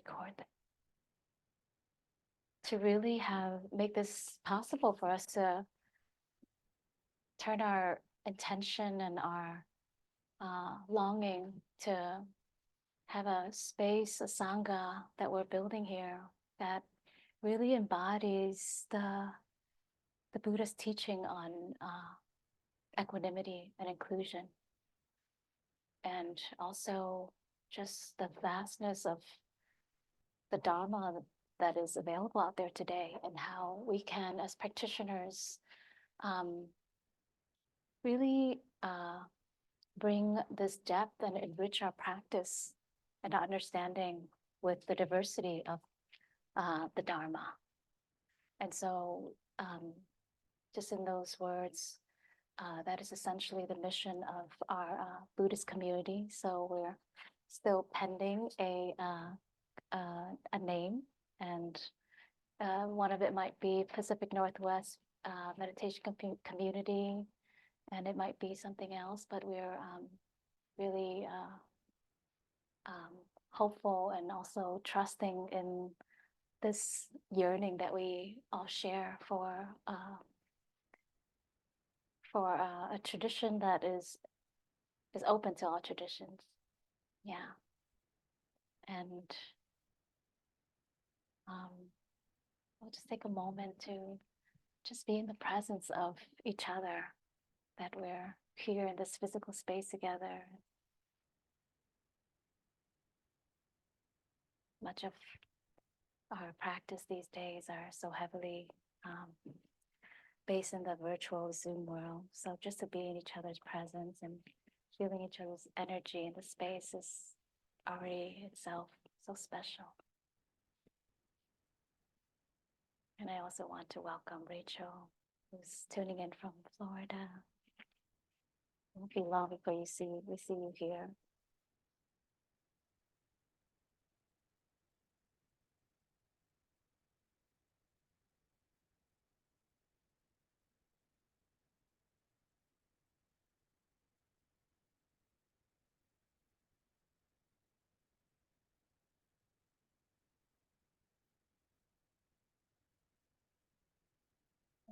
record them, to really make this possible for us to turn our intention and our longing to have a space, a Sangha that we're building here that really embodies the Buddha's teaching on equanimity and inclusion. And also just the vastness of the Dharma that is available out there today, and how we can, as practitioners, really bring this depth and enrich our practice and our understanding with the diversity of the Dharma. And so just in those words, that is essentially the mission of our Buddhist community. So we're still pending a name, and one of it might be Pacific Northwest Meditation Community, and it might be something else, but we're really hopeful and also trusting in this yearning that we all share for a tradition that is open to all traditions. Yeah. And we'll just take a moment to just be in the presence of each other, that we're here in this physical space together. Much of our practice these days are so heavily based in the virtual Zoom world. So just to be in each other's presence and feeling each other's energy in the space is already itself so special. And I also want to welcome Rachel, who's tuning in from Florida. It won't be long before we see you here.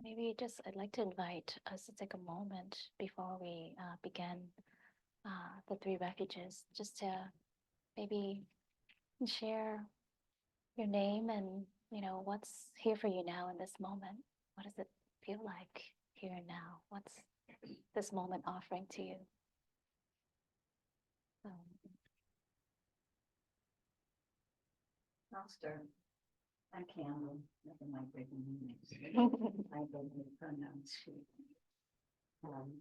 Maybe I'd like to invite us to take a moment before we begin the 3 refuges, just to maybe share your name and, what's here for you now in this moment. What does it feel like here and now? What's this moment offering to you? I'll start. I'm Campbell, nothing like breaking names. I go with pronouns. And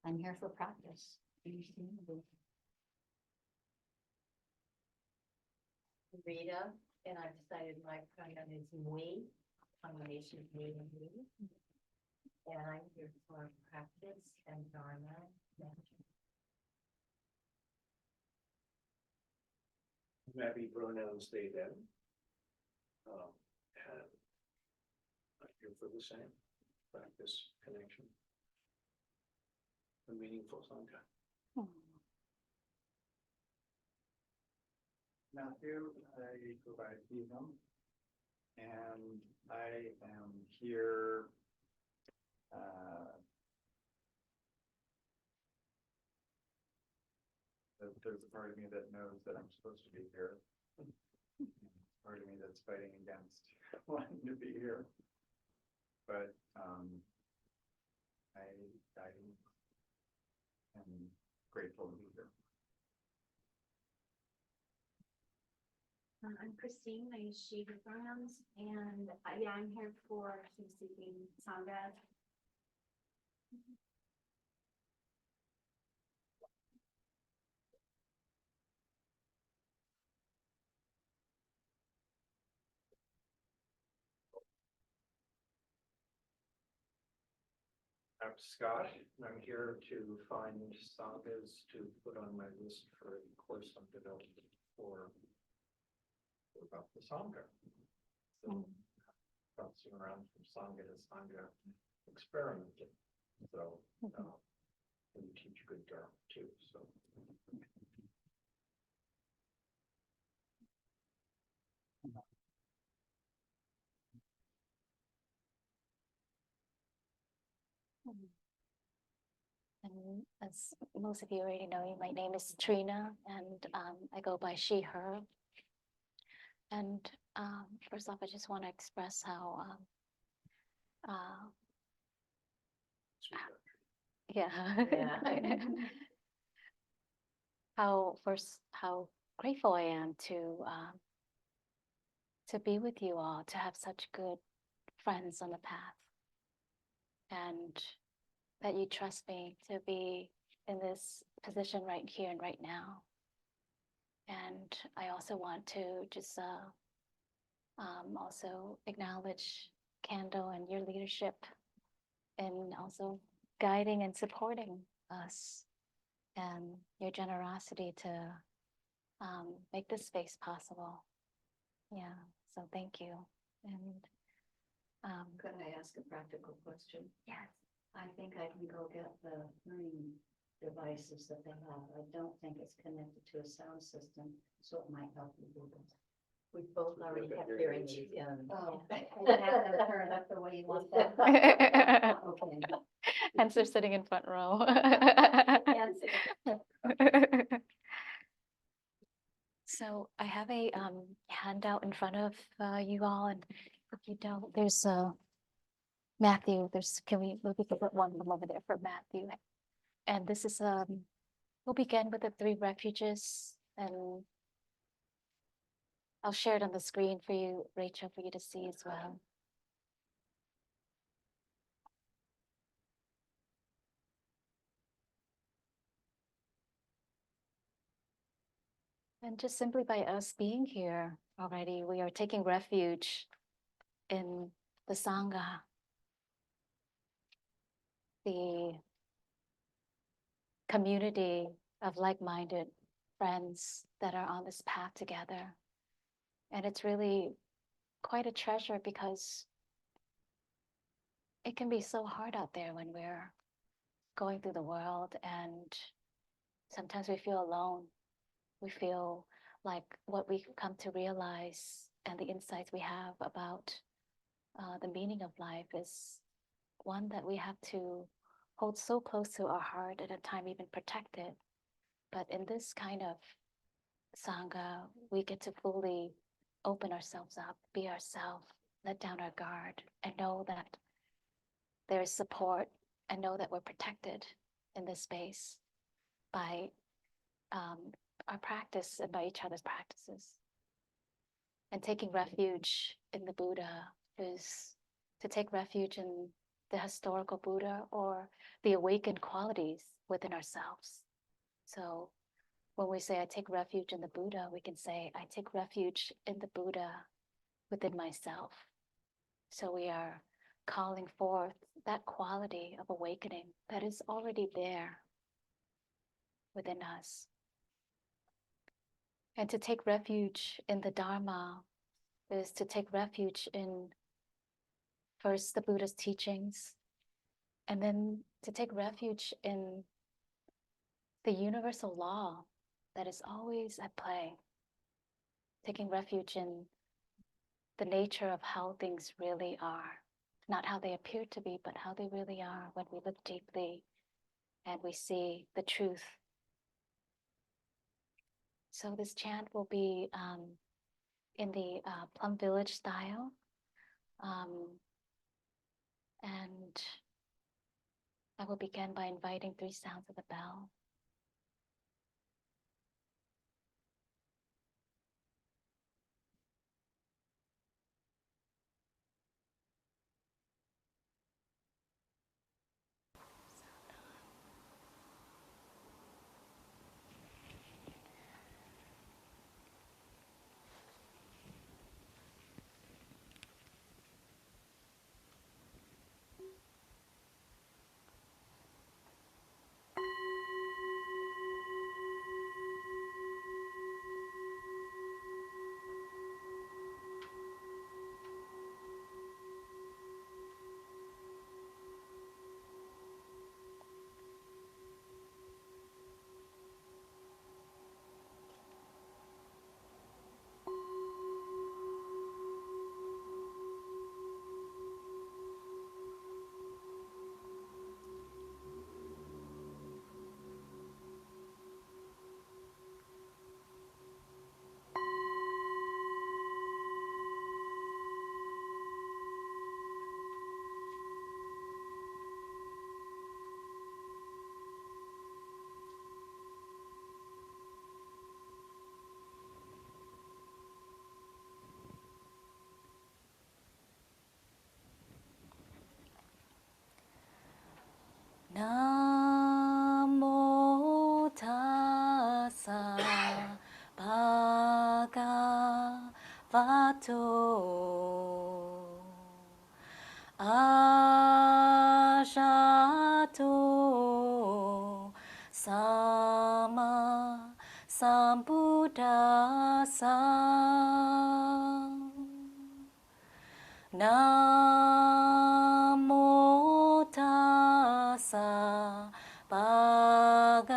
I'm here for practice. Rita, and I've decided my pronoun is we, combination of me and we. And I'm here for practice and Dharma management. Happy pronouns they them. And I'm here for the same practice, connection, a meaningful Sangha. Matthew, I go by Stephen, and I am here there's a part of me that knows that I'm supposed to be here. Part of me that's fighting against wanting to be here. But I am grateful to be here. I'm Christine, I use she, her pronouns, and I'm here for seeking Sangha. I'm Scott, and I'm here to find Sanghas to put on my list for the course I'm developing for about the Sangha. So bouncing around from Sangha to Sangha, experimenting. So and you teach good Dharma too. So As most of you already know, my name is Trina, and I go by she, her. And first off, I just want to express how, yeah, Yeah. how grateful I am to be with you all, to have such good friends on the path, and that you trust me to be in this position right here and right now. And I also want to just also acknowledge Candle and your leadership and also guiding and supporting us, and your generosity to make this space possible. Yeah, so thank you. And Could I ask a practical question? yes, I think I can go get the hearing devices that they have. I don't think it's connected to a sound system, so it might help you do this. We both already have hearing aids in. Oh, Yeah. I have them turned up the way you want them. Okay. hence they're sitting in front row. Yes. So I have a handout in front of you all, and if you don't, there's Matthew. Can we put one from over there for Matthew? And this is we'll begin with the 3 refuges, and I'll share it on the screen for you, Rachel, for you to see as well. And just simply by us being here already, we are taking refuge in the Sangha, the community of like-minded friends that are on this path together. And it's really quite a treasure, because it can be so hard out there when we're going through the world, and sometimes we feel alone. We feel like what we've come to realize and the insights we have about the meaning of life is one that we have to hold so close to our heart, at a time even protect it. But in this kind of Sangha, we get to fully open ourselves up, be ourselves, let down our guard, and know that there is support, and know that we're protected in this space by our practice and by each other's practices. And taking refuge in the Buddha is to take refuge in the historical Buddha, or the awakened qualities within ourselves. So when we say I take refuge in the Buddha, we can say I take refuge in the Buddha within myself. So we are calling forth that quality of awakening that is already there within us. And to take refuge in the Dharma is to take refuge in first the Buddha's teachings, and then to take refuge in the universal law that is always at play. Taking refuge in the nature of how things really are, not how they appear to be, but how they really are when we look deeply and we see the truth. So this chant will be in the Plum Village style. And I will begin by inviting 3 sounds of the bell. Ajato Sama Sambuddhasa. Namo tassa bhagavato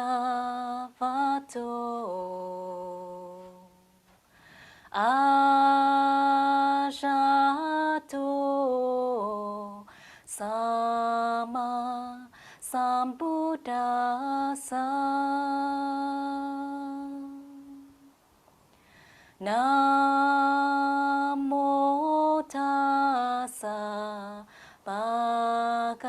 Ajato Sama Sambuddhasa. Namo tassa bhagavato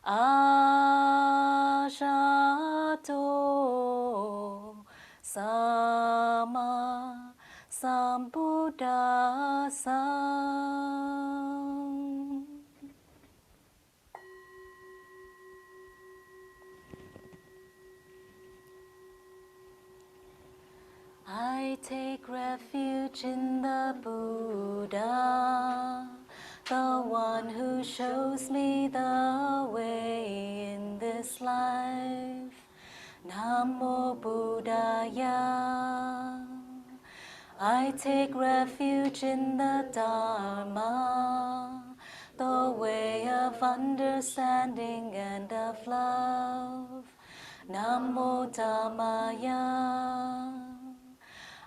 Ajato Sama Sambuddhasa. I take refuge in the Buddha, the one who shows me the way in this life. Namo Buddhaya. I take refuge in the Dharma, the way of understanding and of love. Namo Dhammaya.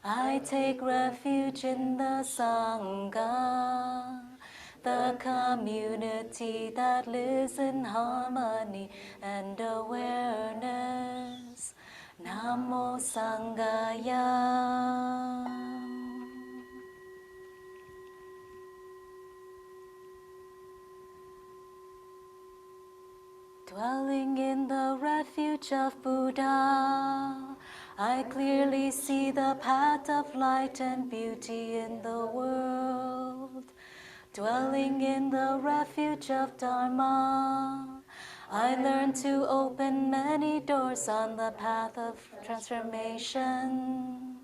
I take refuge in the Sangha, the community that lives in harmony and awareness. Namo Sanghaya. Dwelling in the refuge of Buddha, I clearly see the path of light and beauty in the world. Dwelling in the refuge of Dharma, I learn to open many doors on the path of transformation.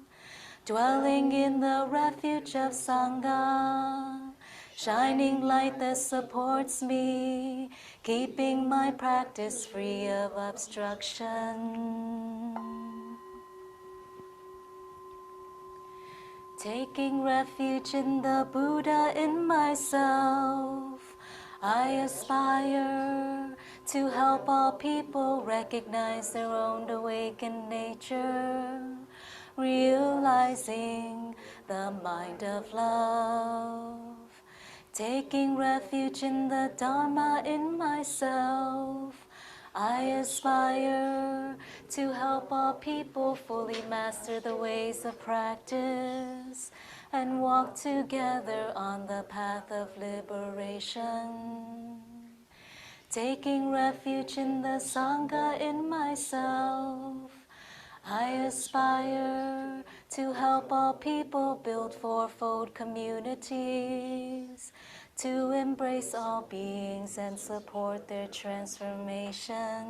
Dwelling in the refuge of Sangha, shining light that supports me, keeping my practice free of obstruction. Taking refuge in the Buddha in myself, I aspire to help all people recognize their own awakened nature, realizing the mind of love. Taking refuge in the Dharma in myself, I aspire to help all people fully master the ways of practice and walk together on the path of liberation. Taking refuge in the Sangha in myself, I aspire to help all people build fourfold communities, to embrace all beings and support their transformation.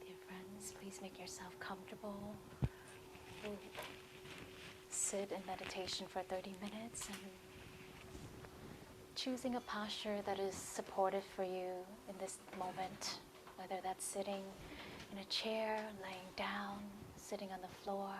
Dear friends, please make yourself comfortable. We'll sit in meditation for 30 minutes and choosing a posture that is supportive for you in this moment, whether that's sitting in a chair, laying down, sitting on the floor.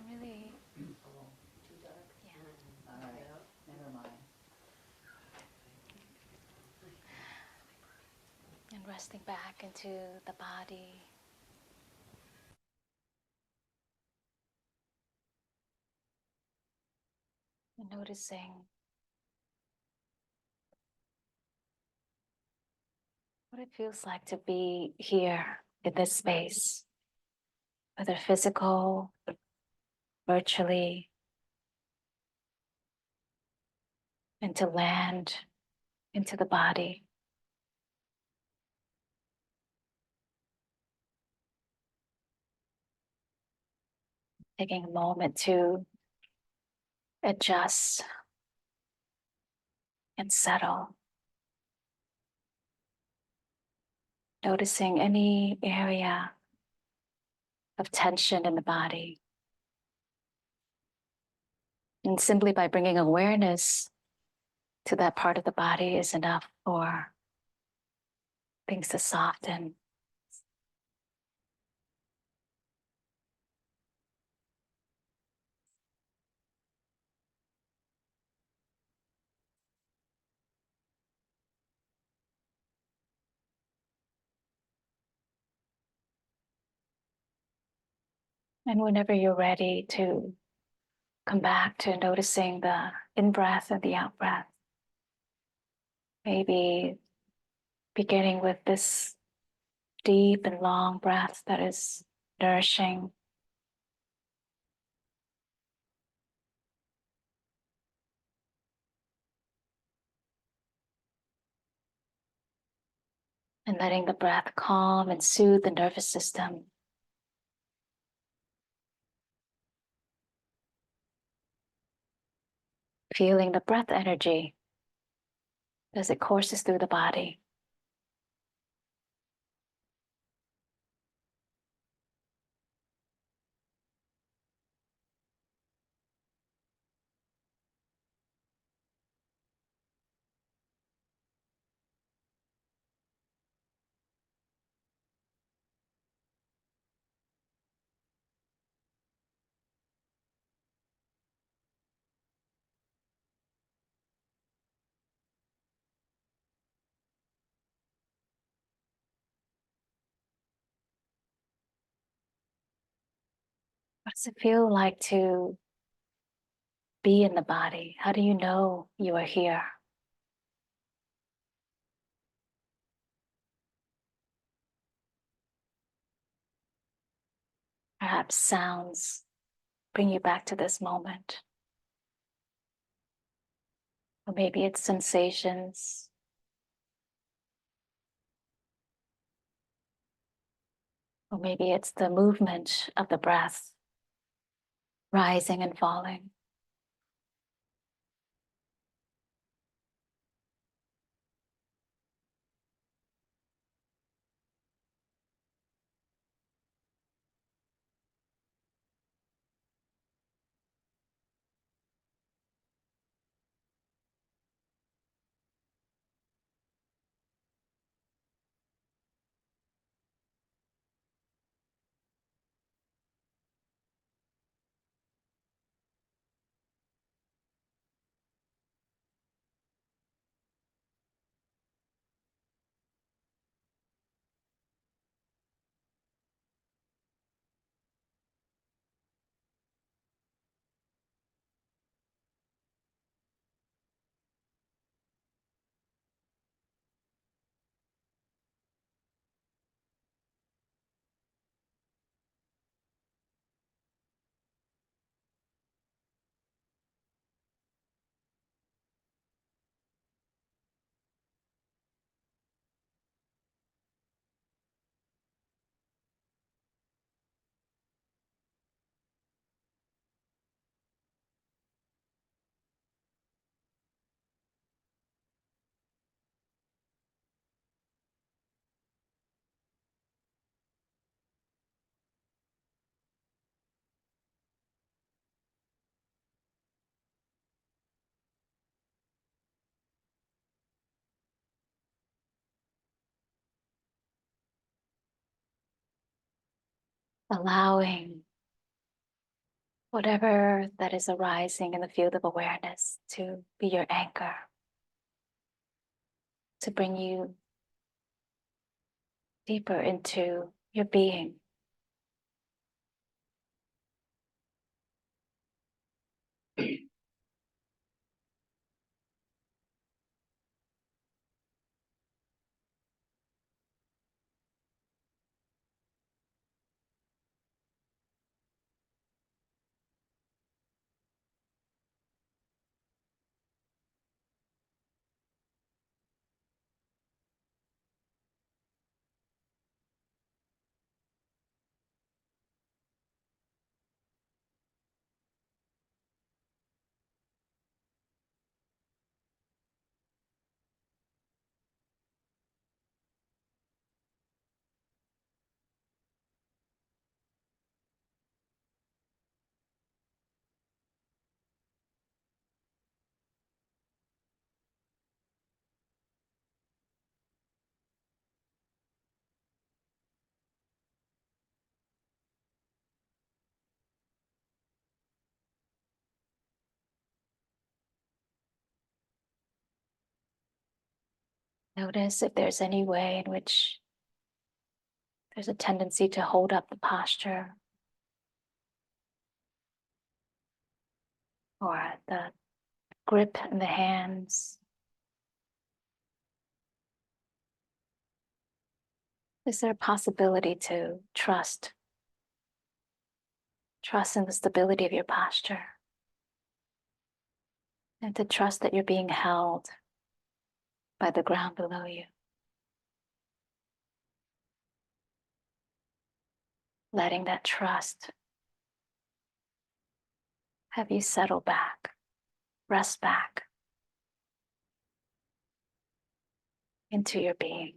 Really, Too dark? yeah. All right, never mind. And resting back into the body. Noticing what it feels like to be here in this space, whether physical, virtually, and to land into the body. Taking a moment to adjust and settle. Noticing any area of tension in the body. And simply by bringing awareness to that part of the body is enough for things to soften. And whenever you're ready to come back to noticing the in-breath and the out-breath, maybe beginning with this deep and long breath that is nourishing. And letting the breath calm and soothe the nervous system. Feeling the breath energy as it courses through the body. What does it feel like to be in the body? How do you know you are here? Perhaps sounds bring you back to this moment. Or maybe it's sensations. Or maybe it's the movement of the breath, rising and falling. Allowing whatever that is arising in the field of awareness to be your anchor, to bring you deeper into your being. Notice if there's any way in which there's a tendency to hold up the posture or the grip in the hands. Is there a possibility to trust in the stability of your posture and to trust that you're being held by the ground below you? Letting that trust have you settle back, rest back into your being.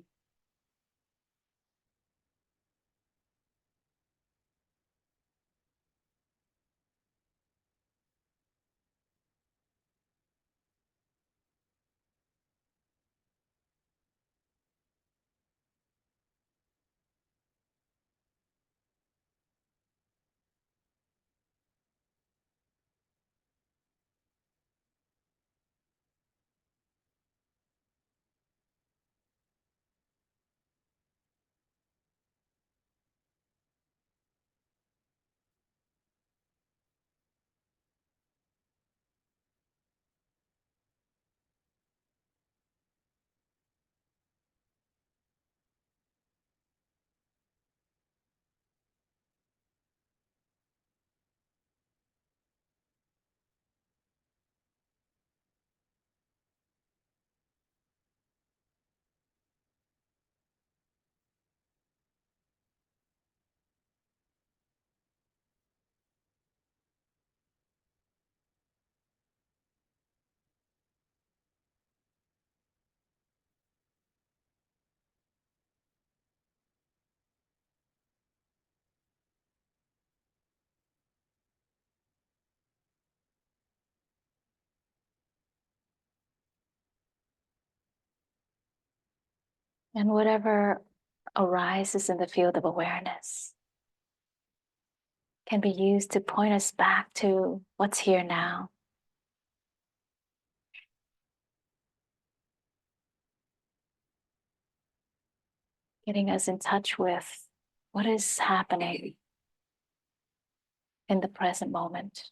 And whatever arises in the field of awareness can be used to point us back to what's here now. Getting us in touch with what is happening in the present moment.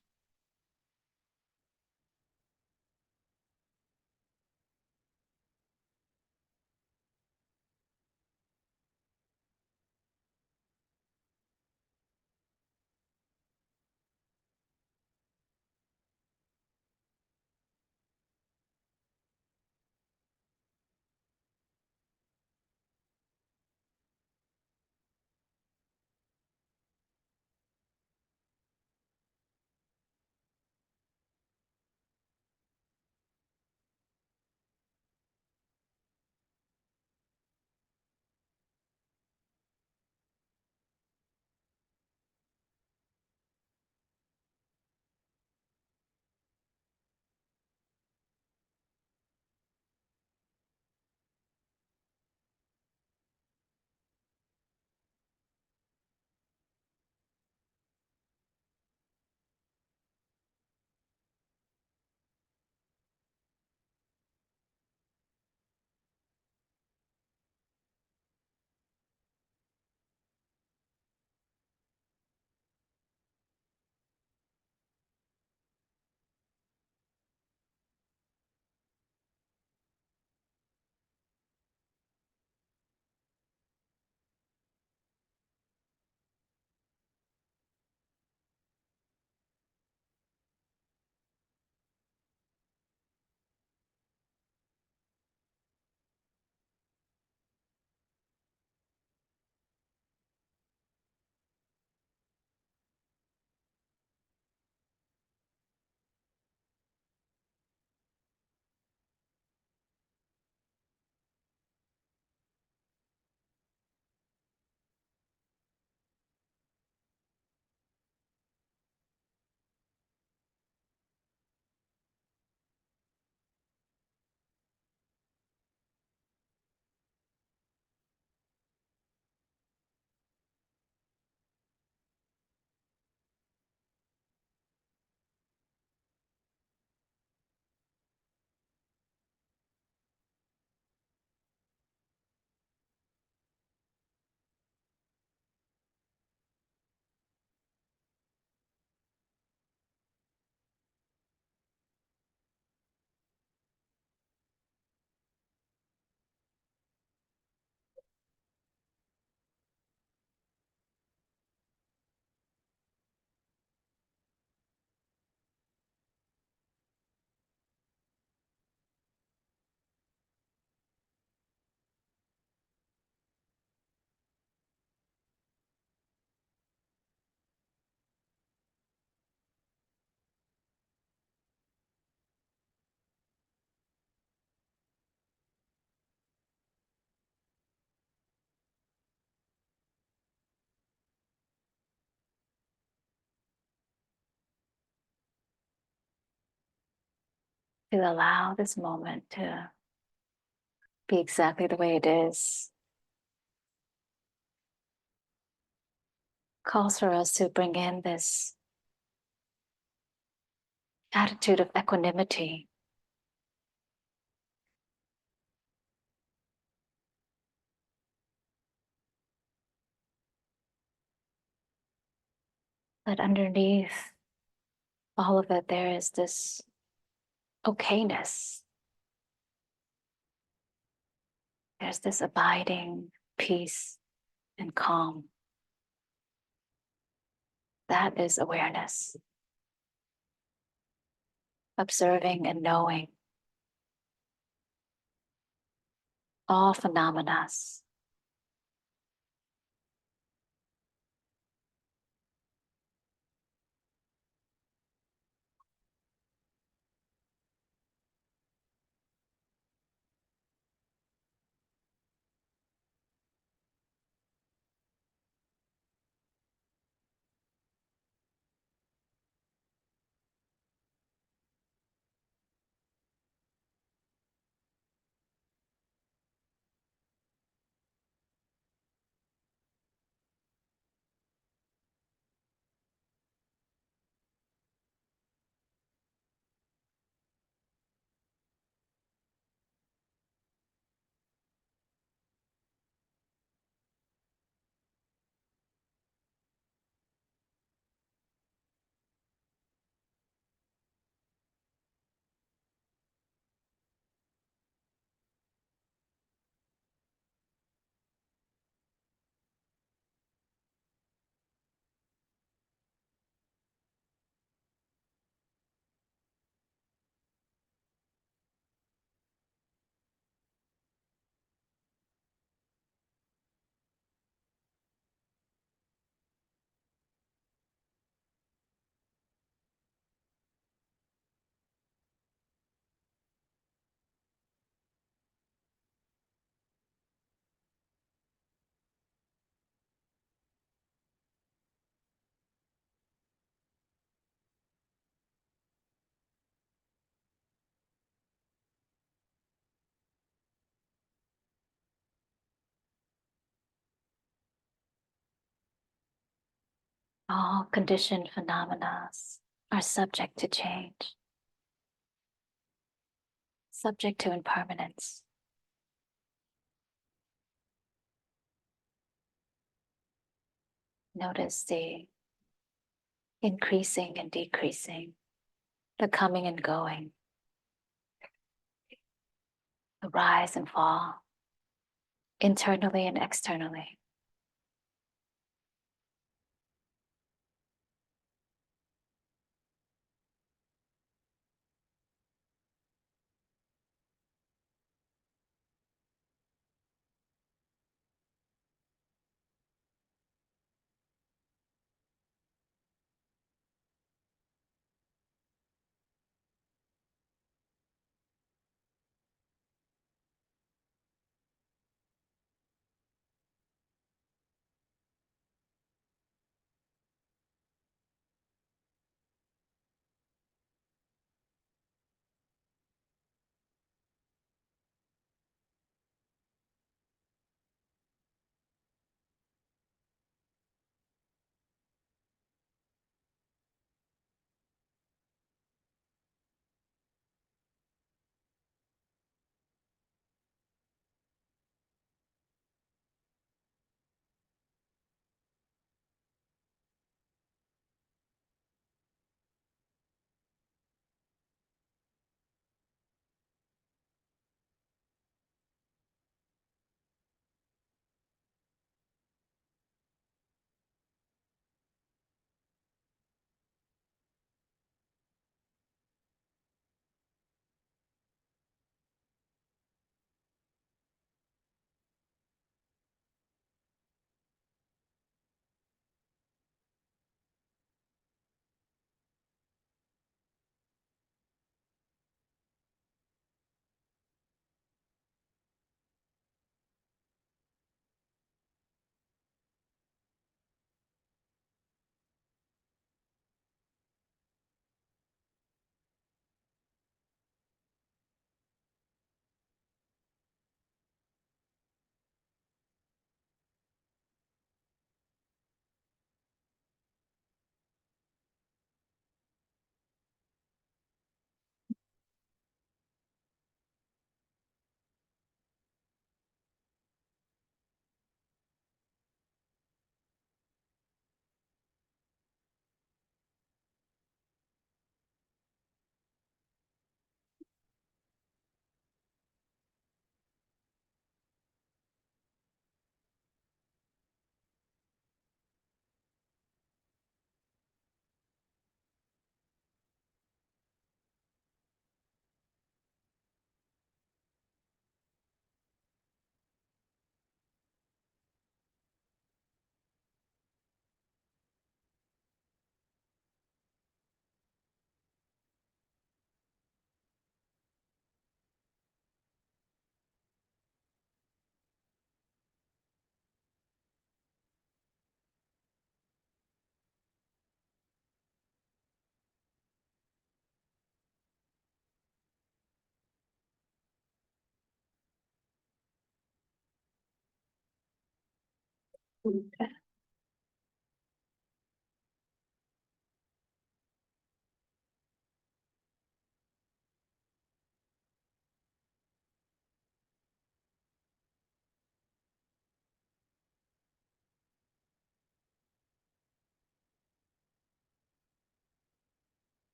to allow this moment to be exactly the way it is calls for us to bring in this attitude of equanimity. But underneath all of it, there is this okayness. There's this abiding peace and calm. That is awareness. Observing and knowing all phenomena, all conditioned phenomena are subject to change, subject to impermanence. Notice the increasing and decreasing, the coming and going, the rise and fall, internally and externally.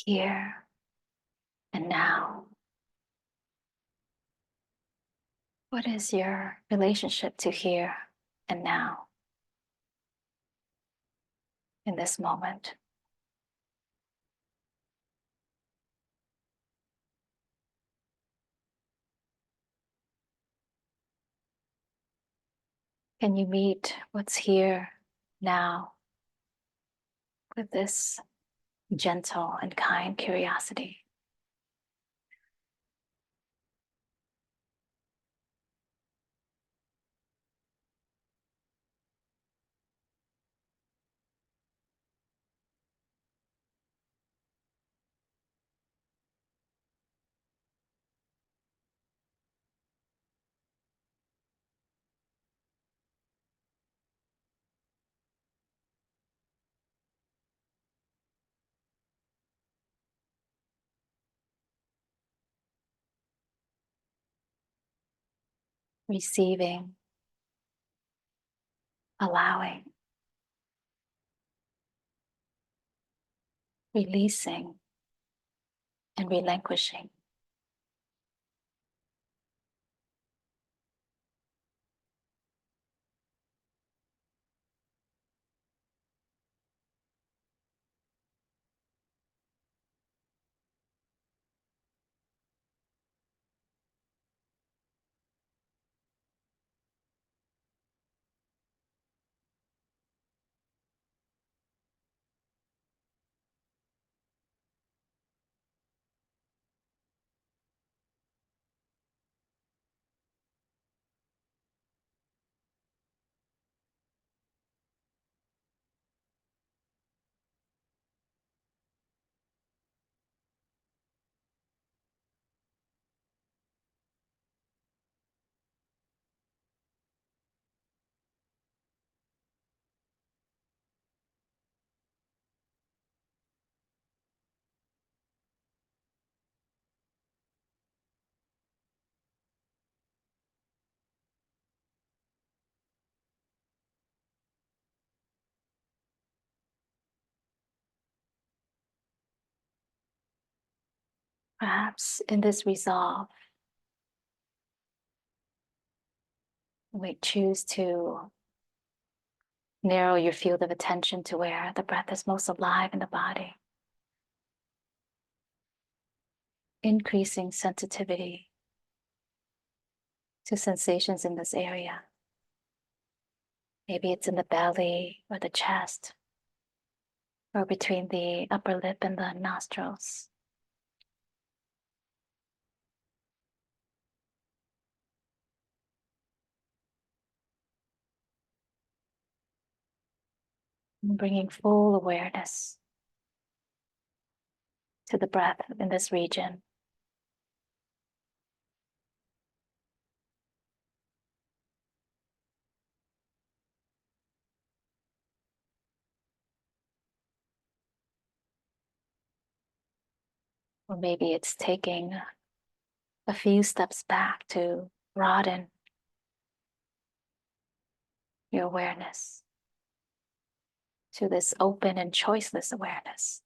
Here and now. What is your relationship to here and now in this moment? Can you meet what's here now with this gentle and kind curiosity? Receiving, allowing, releasing, and relinquishing. Perhaps in this resolve, we choose to narrow your field of attention to where the breath is most alive in the body, increasing sensitivity to sensations in this area. Maybe it's in the belly or the chest, or between the upper lip and the nostrils. And bringing full awareness to the breath in this region. Or maybe it's taking a few steps back to broaden your awareness to this open and choiceless awareness.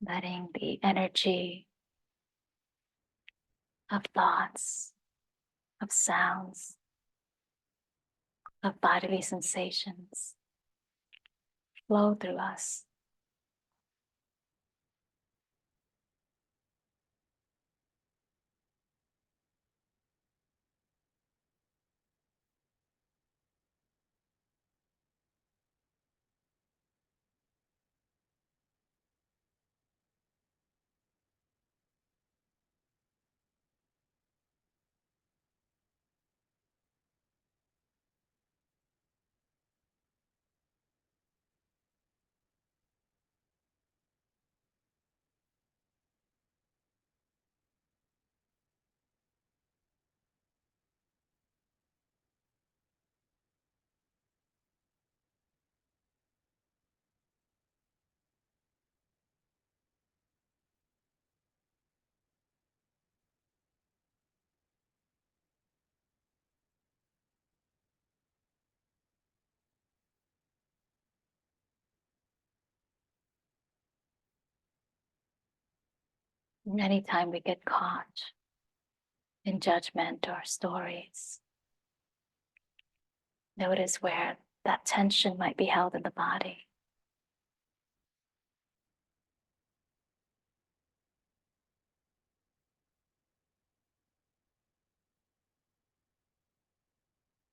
Letting the energy of thoughts, of sounds, of bodily sensations flow through us. Anytime we get caught in judgment or stories, notice where that tension might be held in the body.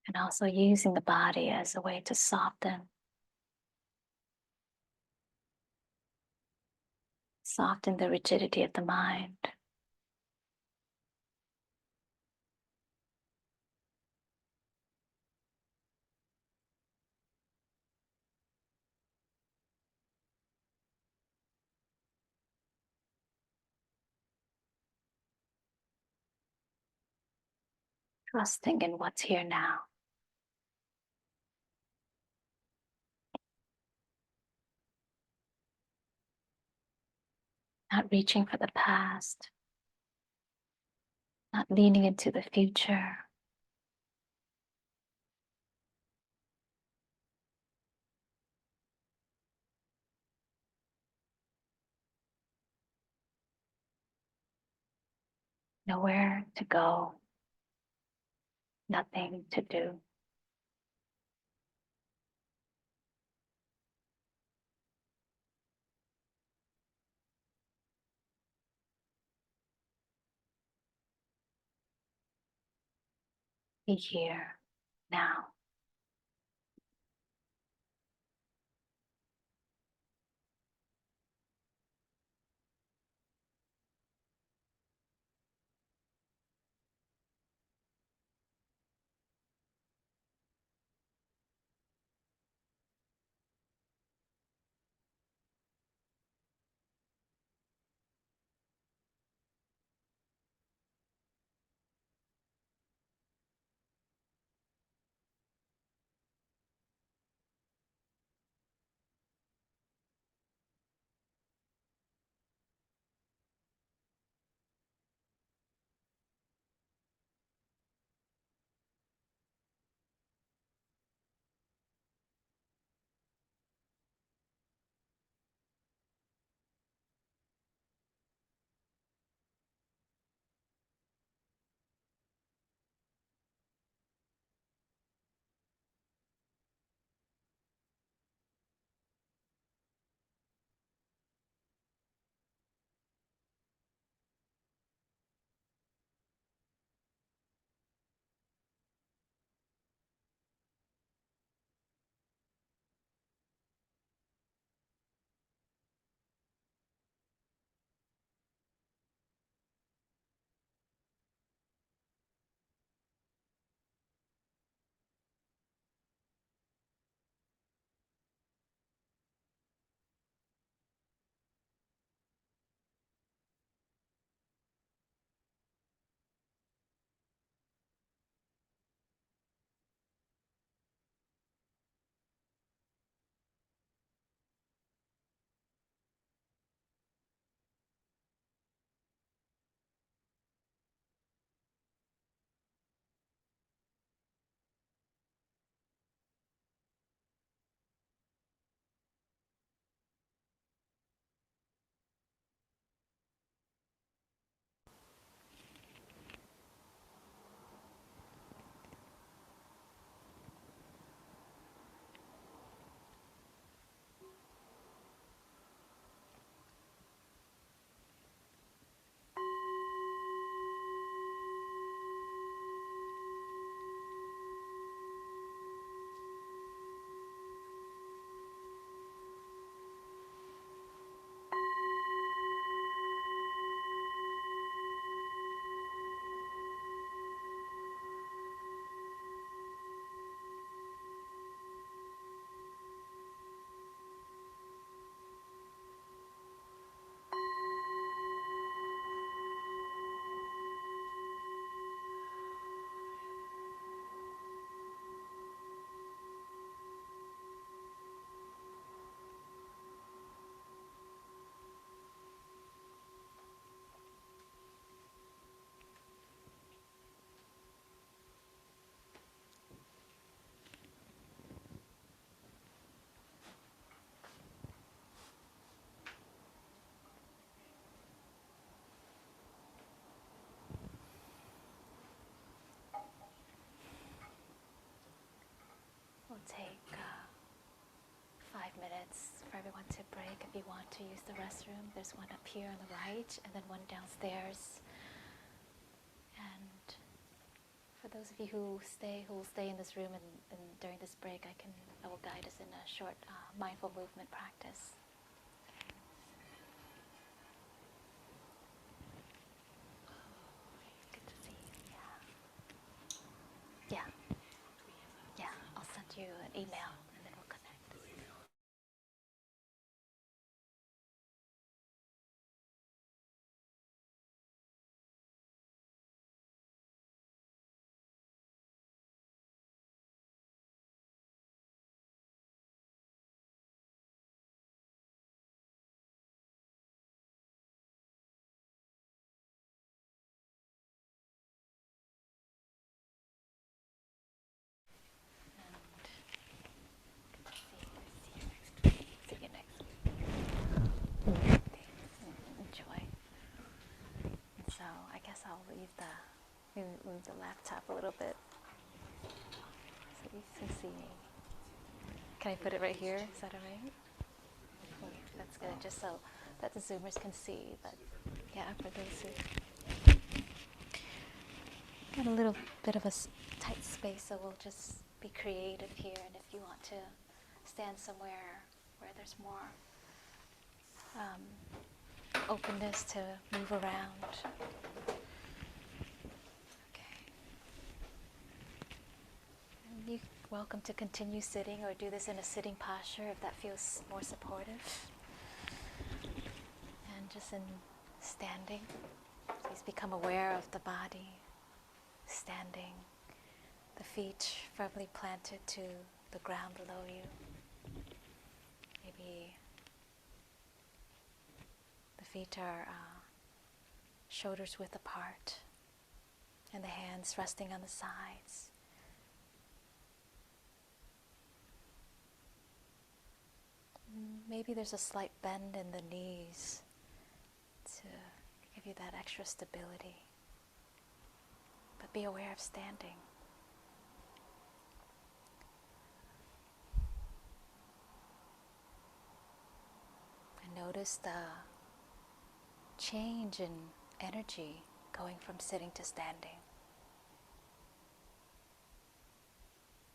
And also using the body as a way to soften the rigidity of the mind. Trusting in what's here now. Not reaching for the past, not leaning into the future. Nowhere to go, nothing to do. Be here now. to use the restroom, there's one up here on the right and then one downstairs. And for those of you who will stay in this room and during this break, I will guide us in a short mindful movement practice. Good to see you. Yeah. Yeah. I'll send you an email and then we'll connect. See you next week. Enjoy. And so I guess I'll move the laptop a little bit so you can see me. Can I put it right here? Is that all right? Okay, that's good, just so that the Zoomers can see. But yeah, for those who got a little bit of a tight space, so we'll just be creative here. And if you want to stand somewhere where there's more openness to move around. Okay. And you're welcome to continue sitting or do this in a sitting posture if that feels more supportive. And just in standing, please become aware of the body, standing, the feet firmly planted to the ground below you. Maybe the feet are shoulders width apart and the hands resting on the sides. Maybe there's a slight bend in the knees to give you that extra stability. But be aware of standing. And notice the change in energy going from sitting to standing.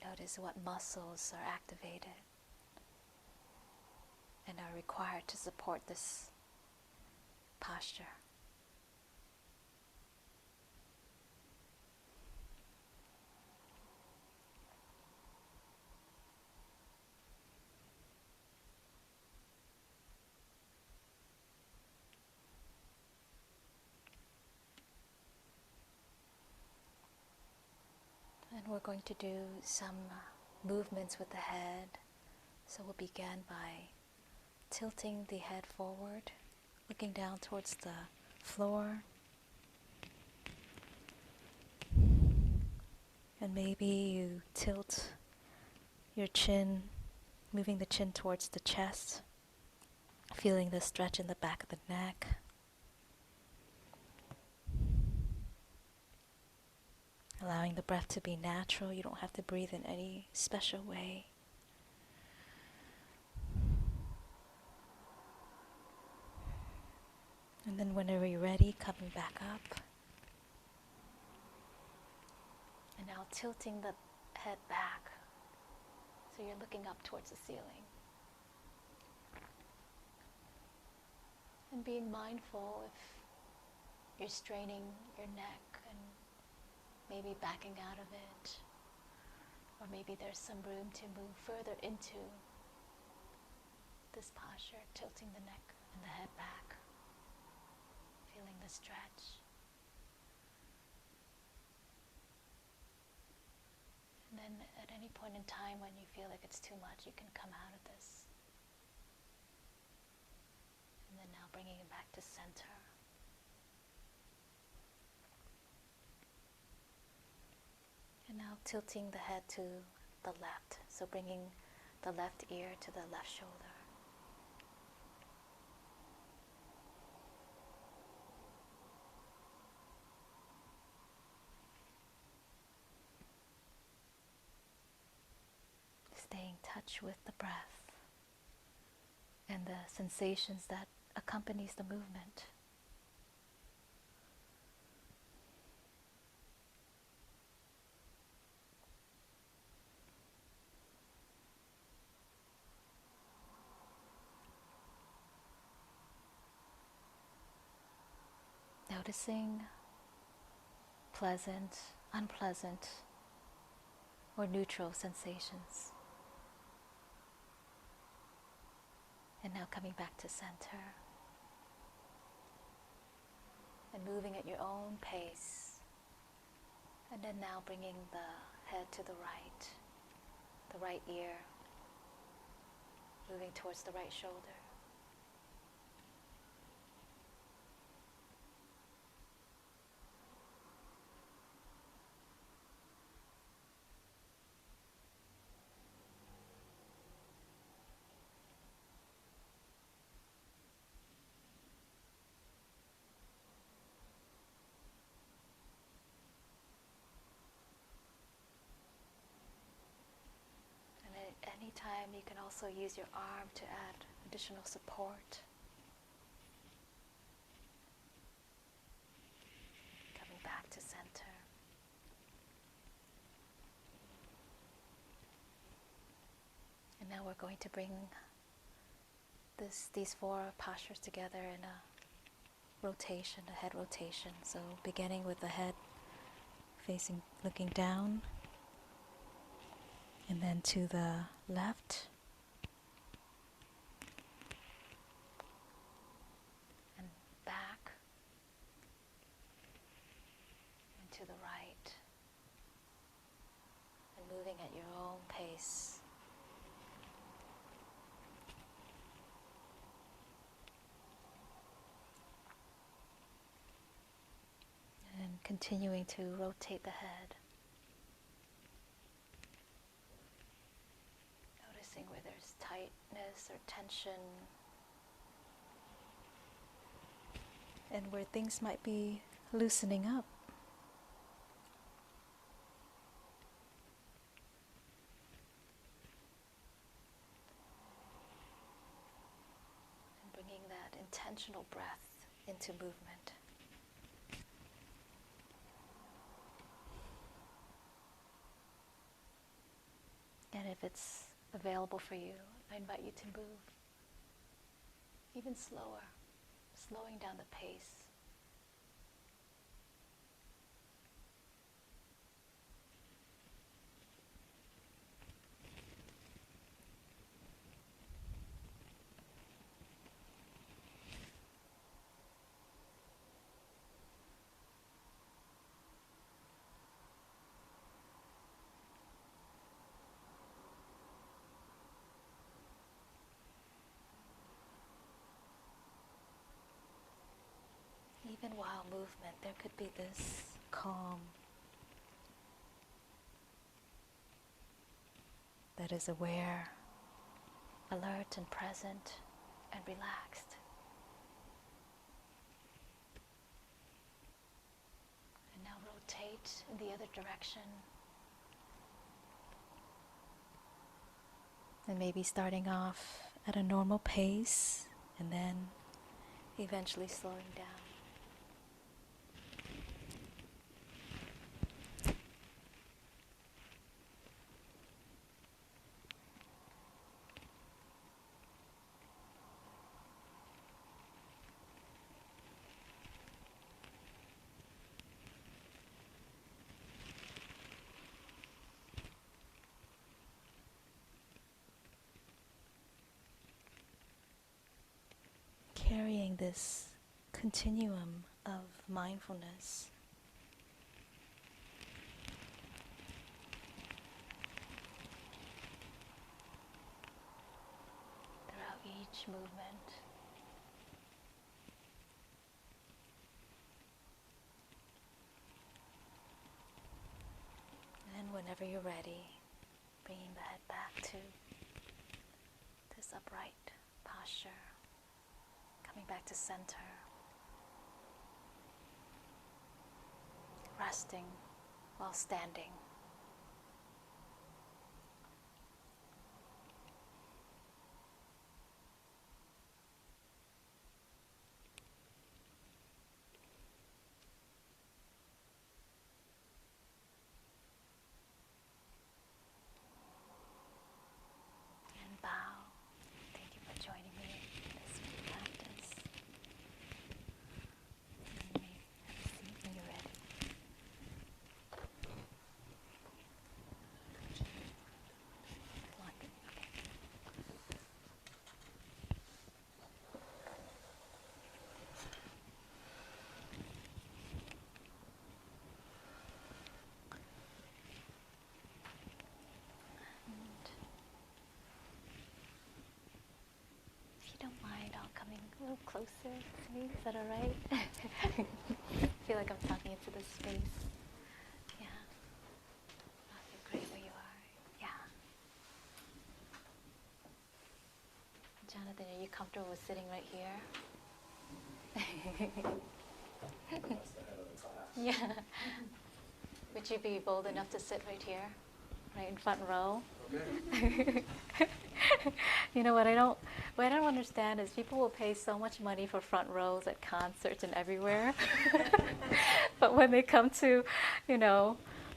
Notice what muscles are activated and are required to support this posture. And we're going to do some movements with the head. So we'll begin by tilting the head forward, looking down towards the floor. And maybe you tilt your chin, moving the chin towards the chest, feeling the stretch in the back of the neck. Allowing the breath to be natural. You don't have to breathe in any special way. And then whenever you're ready, coming back up. And now tilting the head back. So you're looking up towards the ceiling. And being mindful if you're straining your neck and maybe backing out of it. Or maybe there's some room to move further into this posture, tilting the neck and the head back. Feeling the stretch. And then at any point in time when you feel like it's too much, you can come out of this. And then now bringing it back to center. And now tilting the head to the left, so bringing the left ear to the left shoulder. Stay in touch with the breath. and the sensations that accompanies the movement. Noticing pleasant, unpleasant, or neutral sensations. And now coming back to center and moving at your own pace. And then now bringing the head to the right ear, moving towards the right shoulder. And at any time you can also use your arm to add additional support. Coming back to center. And now we're going to bring these four postures together in a rotation, a head rotation. So beginning with the head facing, looking down, and then to the left, and back, and to the right, and moving at your own pace. And continuing to rotate the head. Noticing where there's tightness or tension, and where things might be loosening up. And bringing that intentional breath into movement. And if it's available for you, I invite you to move even slower, slowing down the pace. Even while movement, there could be this calm that is aware, alert and present and relaxed. And now rotate in the other direction. And maybe starting off at a normal pace and then eventually slowing down. Carrying this continuum of mindfulness throughout each movement. And whenever you're ready, bringing the head back to this upright posture. Coming back to center, resting while standing. little closer to me? Is that all right? I feel like I'm talking into this space. Yeah. Okay, great where you are. Yeah. Jonathan, are you comfortable with sitting right here? Yeah. Would you be bold enough to sit right here? Right in front row? Okay. You know what I don't understand is people will pay so much money for front rows at concerts and everywhere. But when they come to,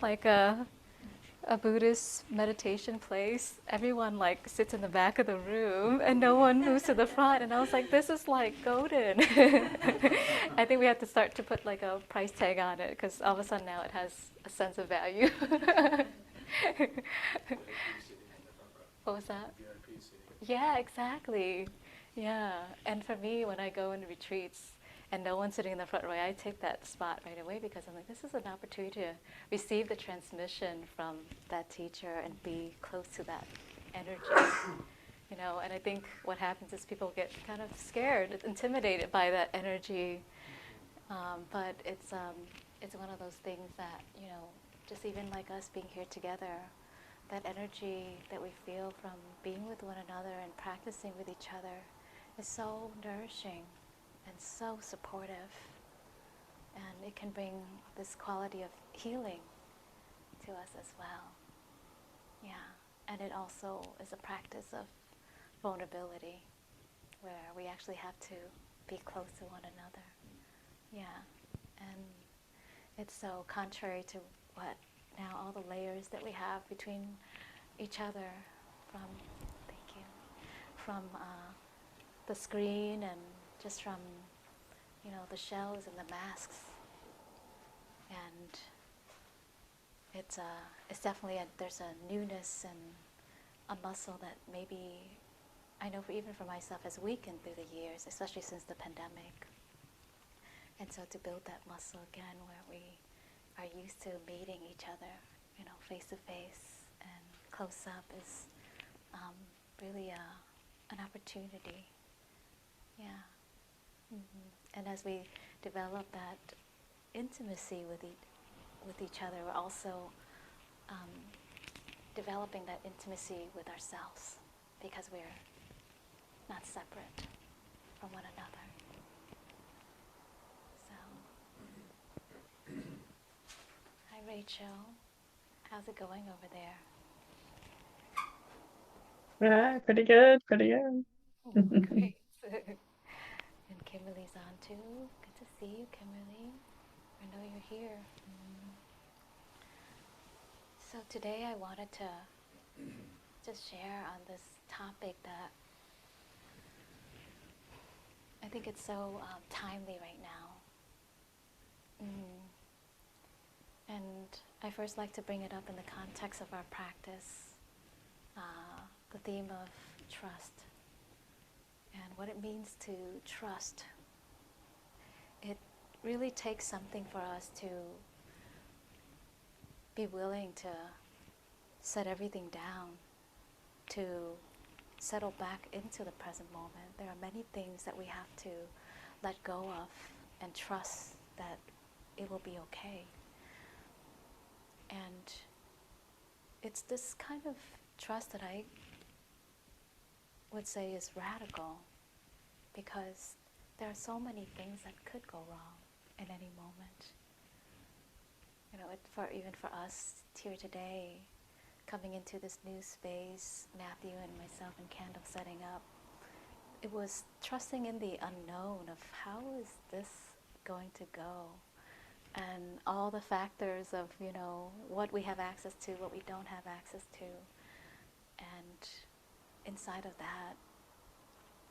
like a Buddhist meditation place, everyone like sits in the back of the room and no one moves to the front. And I was like, this is like golden. I think we have to start to put like a price tag on it because all of a sudden now it has a sense of value. What was that? VIP seating. Yeah, exactly. Yeah. And for me, when I go into retreats and no one's sitting in the front row, I take that spot right away because I'm like, this is an opportunity to receive the transmission from that teacher and be close to that energy. And I think what happens is people get kind of scared, intimidated by that energy. But it's one of those things that, just even like us being here together, that energy that we feel from being with one another and practicing with each other is so nourishing and so supportive. And it can bring this quality of healing to us as well. Yeah. And it also is a practice of vulnerability where we actually have to be close to one another. Yeah. And it's so contrary to what now all the layers that we have between each other from, thank you, from the screen and just from, the shells and the masks. And it's definitely, there's a newness and a muscle that maybe, I know even for myself, has weakened through the years, especially since the pandemic. And so to build that muscle again where we are used to meeting each other, face to face and close up is really an opportunity. Yeah. And as we develop that intimacy with each other, we're also developing that intimacy with ourselves because we're not separate from one another. So, hi Rachel, how's it going over there? Yeah, pretty good, pretty good. Great. And Kimberly's on too. Good to see you, Kimberly. I know you're here. So today I wanted to just share on this topic that I think it's so timely right now. And I first like to bring it up in the context of our practice, the theme of trust and what it means to trust. It really takes something for us to be willing to set everything down, to settle back into the present moment. There are many things that we have to let go of and trust that it will be okay. And it's this kind of trust that I would say is radical because there are so many things that could go wrong in any moment. Even for us here today, coming into this new space, Matthew and myself and Kendall setting up, it was trusting in the unknown of how is this going to go? And all the factors of, what we have access to, what we don't have access to. And inside of that,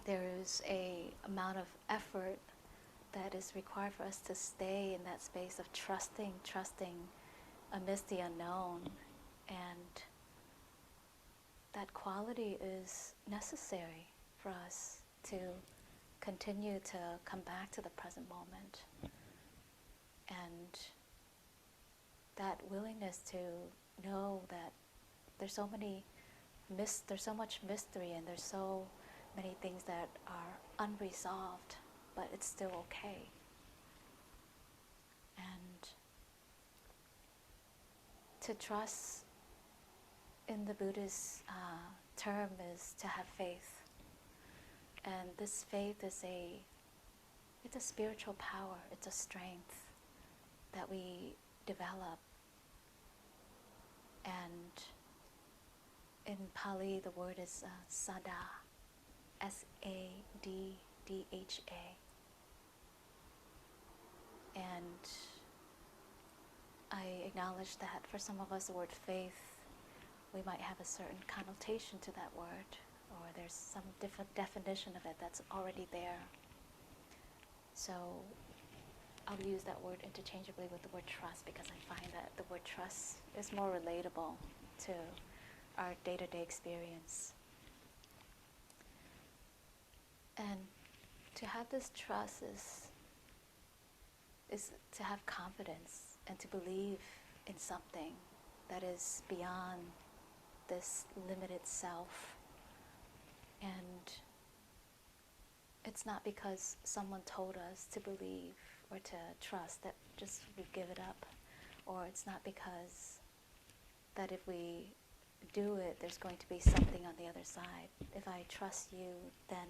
there is a amount of effort that is required for us to stay in that space of trusting amidst the unknown. And that quality is necessary for us to continue to come back to the present moment. And that willingness to know that there's so much mystery and there's so many things that are unresolved, but it's still okay. And to trust in the Buddhist term is to have faith. And this faith is it's a spiritual power, it's a strength that we develop. And in Pali, the word is Sada, S-A-D-D-H-A. And I acknowledge that for some of us, the word faith, we might have a certain connotation to that word, or there's some different definition of it that's already there. So I'll use that word interchangeably with the word trust, because I find that the word trust is more relatable to our day-to-day experience. And to have this trust is to have confidence and to believe in something that is beyond this limited self. And it's not because someone told us to believe or to trust that just we give it up. Or it's not because that if we do it, there's going to be something on the other side. If I trust you, then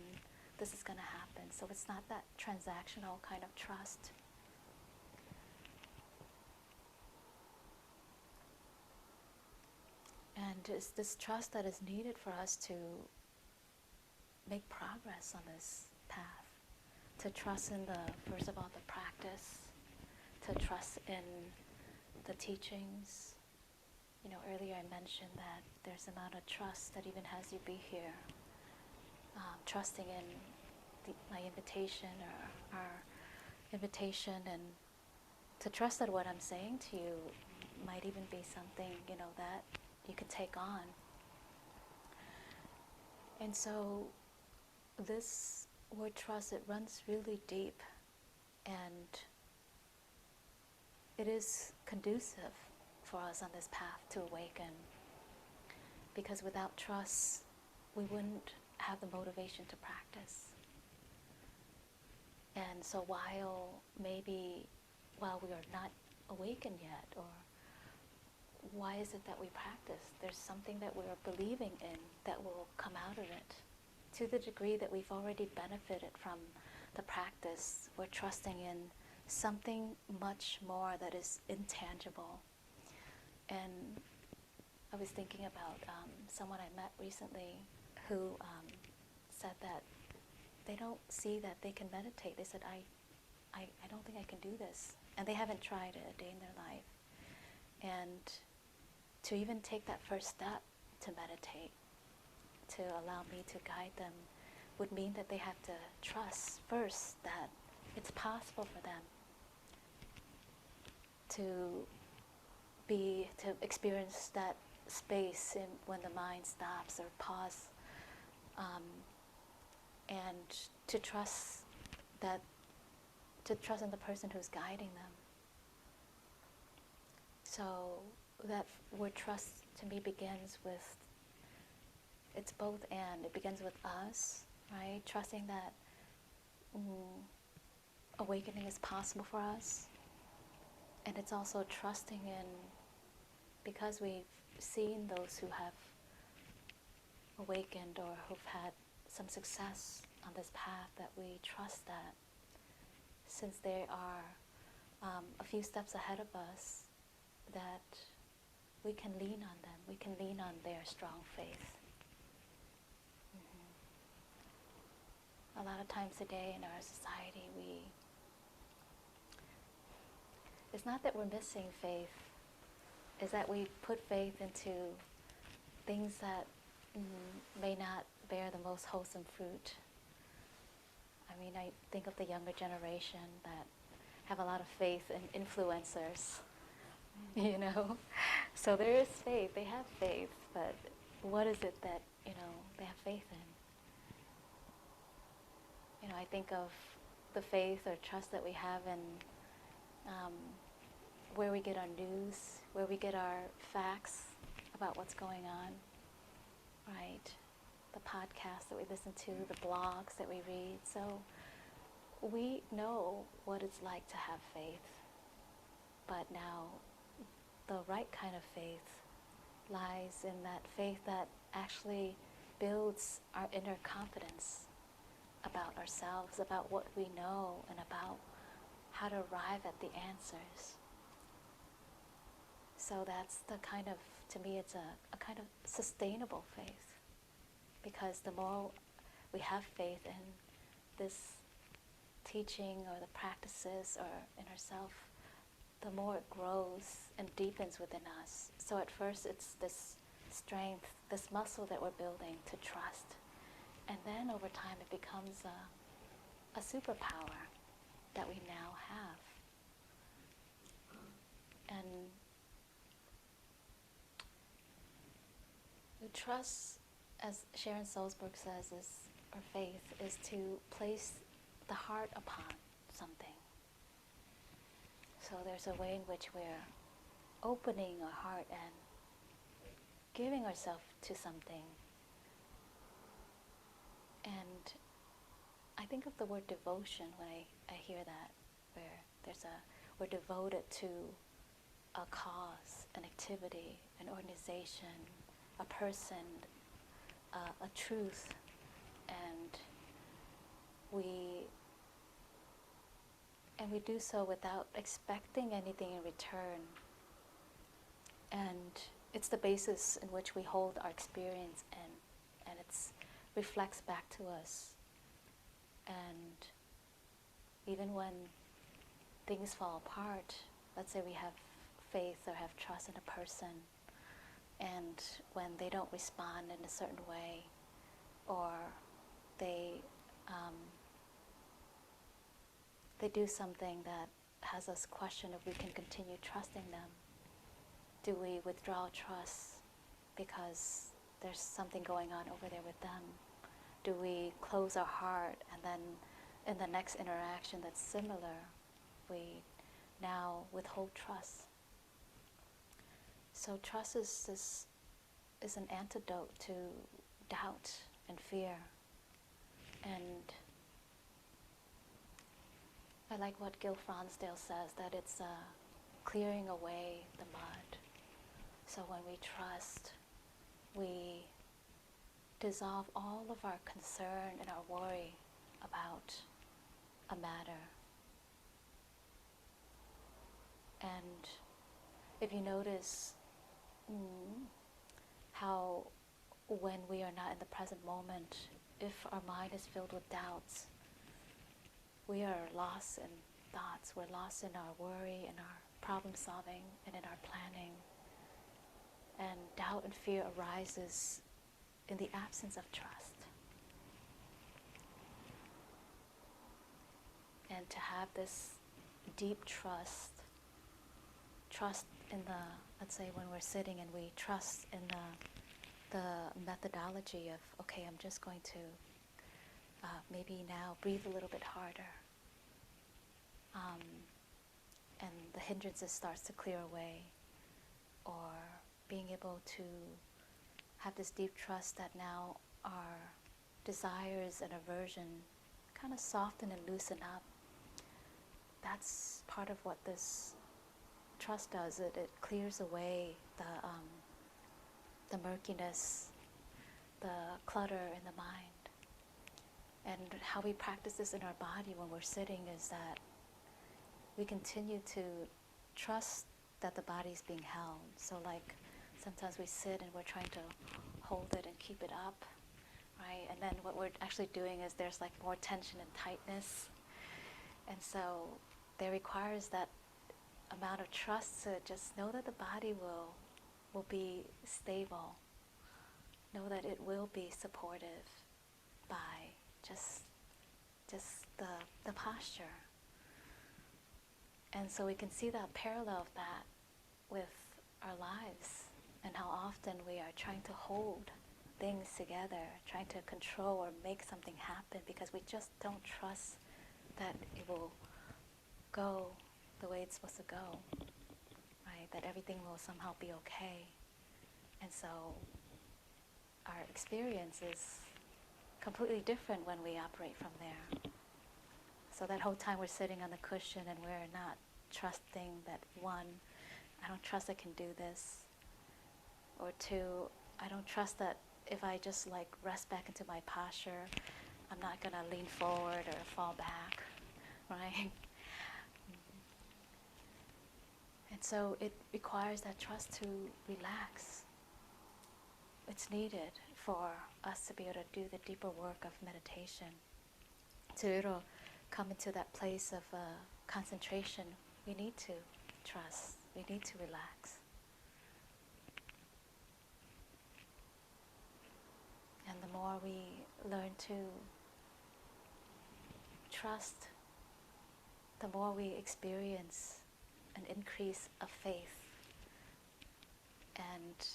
this is going to happen. So it's not that transactional kind of trust. And it's this trust that is needed for us to make progress on this path. To trust in first of all, the practice. To trust in the teachings. You know, earlier I mentioned that there's an amount of trust that even has you be here. Trusting in my invitation or our invitation, and to trust that what I'm saying to you might even be something, you know, that you could take on. And so this word trust, it runs really deep, and it is conducive for us on this path to awaken. Because without trust, we wouldn't have the motivation to practice. And so while we are not awakened yet, or why is it that we practice? There's something that we are believing in that will come out of it. To the degree that we've already benefited from the practice, we're trusting in something much more that is intangible. And I was thinking about someone I met recently who said that they don't see that they can meditate. They said, I don't think I can do this. And they haven't tried it a day in their life. And to even take that first step to meditate, to allow me to guide them, would mean that they have to trust first that it's possible for them to experience that space when the mind stops or pause, and to trust in the person who's guiding them. So that word trust to me begins with, it's both and. It begins with us, right? Trusting that awakening is possible for us. And it's also trusting in, because we've seen those who have awakened or who've had some success on this path, that we trust that since they are a few steps ahead of us, that we can lean on them. We can lean on their strong faith. A lot of times today in our society, it's not that we're missing faith, it's that we put faith into things that may not bear the most wholesome fruit. I mean, I think of the younger generation that have a lot of faith in influencers, you know? So there is faith, they have faith, but what is it that, you know, they have faith in? You know, I think of the faith or trust that we have in where we get our news, where we get our facts about what's going on, right? the podcasts that we listen to, the blogs that we read. So we know what it's like to have faith. But now the right kind of faith lies in that faith that actually builds our inner confidence about ourselves, about what we know, and about how to arrive at the answers. So that's the kind of, to me, it's a kind of sustainable faith. Because the more we have faith in this teaching or the practices or in ourselves, the more it grows and deepens within us. So at first it's this strength, this muscle that we're building to trust. And then over time it becomes a superpower that we now have. And the trust, as Sharon Salzberg says, or faith, is to place the heart upon something. So there's a way in which we're opening our heart and giving ourselves to something. And I think of the word devotion when I hear that, where we're devoted to a cause, an activity, an organization, a person, a truth, and we do so without expecting anything in return. And it's the basis in which we hold our experience, and it reflects back to us. And even when things fall apart, let's say we have faith or have trust in a person, and when they don't respond in a certain way, or they do something that has us question if we can continue trusting them. Do we withdraw trust because there's something going on over there with them? Do we close our heart, and then in the next interaction that's similar, we now withhold trust? So trust is an antidote to doubt and fear. And I like what Gil Fronsdale says, that it's clearing away the mud. So when we trust, we dissolve all of our concern and our worry about a matter. And if you notice how when we are not in the present moment, if our mind is filled with doubts, we are lost in thoughts, we're lost in our worry and our problem solving and in our planning. And doubt and fear arises in the absence of trust. And to have this deep trust in the, let's say when we're sitting and we trust in the methodology of, okay, I'm just going to maybe now breathe a little bit harder. And the hindrances starts to clear away. Or being able to have this deep trust that now our desires and aversion kind of soften and loosen up. That's part of what this trust does. It clears away the murkiness, the clutter in the mind. And how we practice this in our body when we're sitting is that we continue to trust that the body is being held. So like sometimes we sit and we're trying to hold it and keep it up, right? And then what we're actually doing is there's like more tension and tightness. And so there requires that amount of trust to just know that the body will be stable. Know that it will be supportive by just the posture. And so we can see that parallel of that with our lives, and how often we are trying to hold things together, trying to control or make something happen because we just don't trust that it will go the way it's supposed to go, right? That everything will somehow be okay. And so our experience is completely different when we operate from there. So that whole time we're sitting on the cushion and we're not trusting that, one, I don't trust I can do this, or two, I don't trust that if I just like rest back into my posture, I'm not gonna lean forward or fall back, right? And so it requires that trust to relax. It's needed for us to be able to do the deeper work of meditation, to be able to come into that place of concentration. We need to trust, we need to relax. And the more we learn to trust, the more we experience an increase of faith. And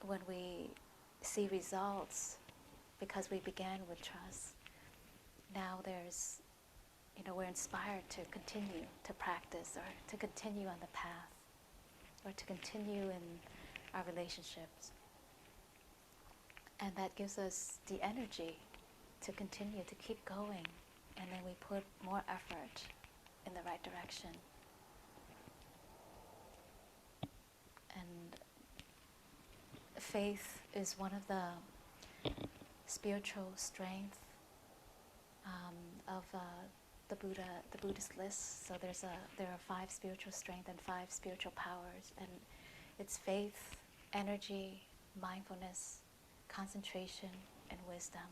when we see results, because we began with trust, now there's, we're inspired to continue to practice or to continue on the path or to continue in our relationships. And that gives us the energy to continue, to keep going. And then we put more effort in the right direction. And faith is one of the spiritual strength of the Buddhist list. So there are 5 spiritual strength and 5 spiritual powers, and it's faith, energy, mindfulness, concentration, and wisdom.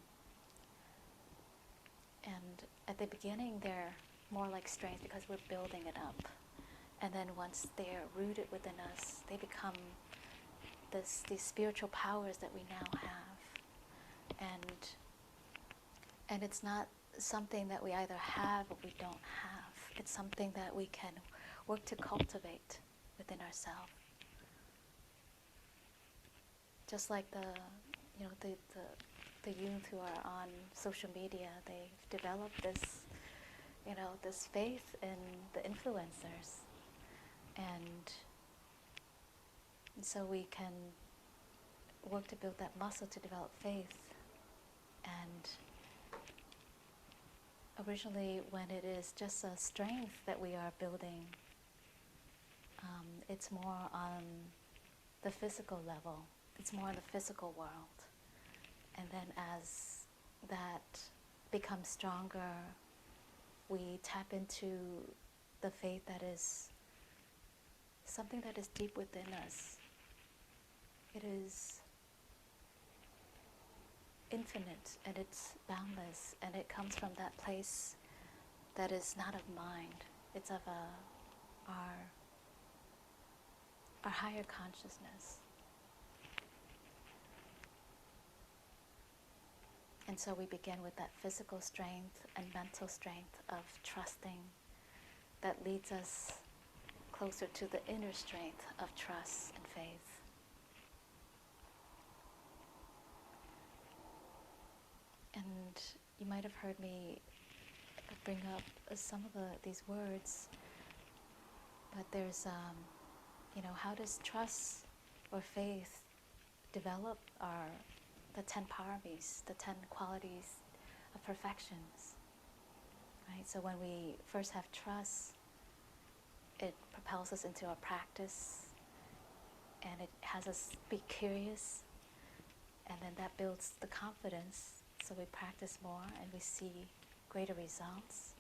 And at the beginning, they're more like strength because we're building it up. And then once they're rooted within us, they become these spiritual powers that we now have. And it's not something that we either have or we don't have. It's something that we can work to cultivate within ourselves. Just like the youth who are on social media, they've developed this faith in the influencers. And so we can work to build that muscle to develop faith. And originally, when it is just a strength that we are building, it's more on the physical level. It's more in the physical world. And then as that becomes stronger, we tap into the faith that is something that is deep within us. It is infinite and it's boundless, and it comes from that place that is not of mind. It's of our higher consciousness. And so we begin with that physical strength and mental strength of trusting that leads us closer to the inner strength of trust and faith. And you might have heard me bring up some of these words, but there's, how does trust or faith develop the 10 paramis, the 10 qualities of perfections, right? So when we first have trust, it propels us into our practice, and it has us be curious, and then that builds the confidence. So we practice more and we see greater results.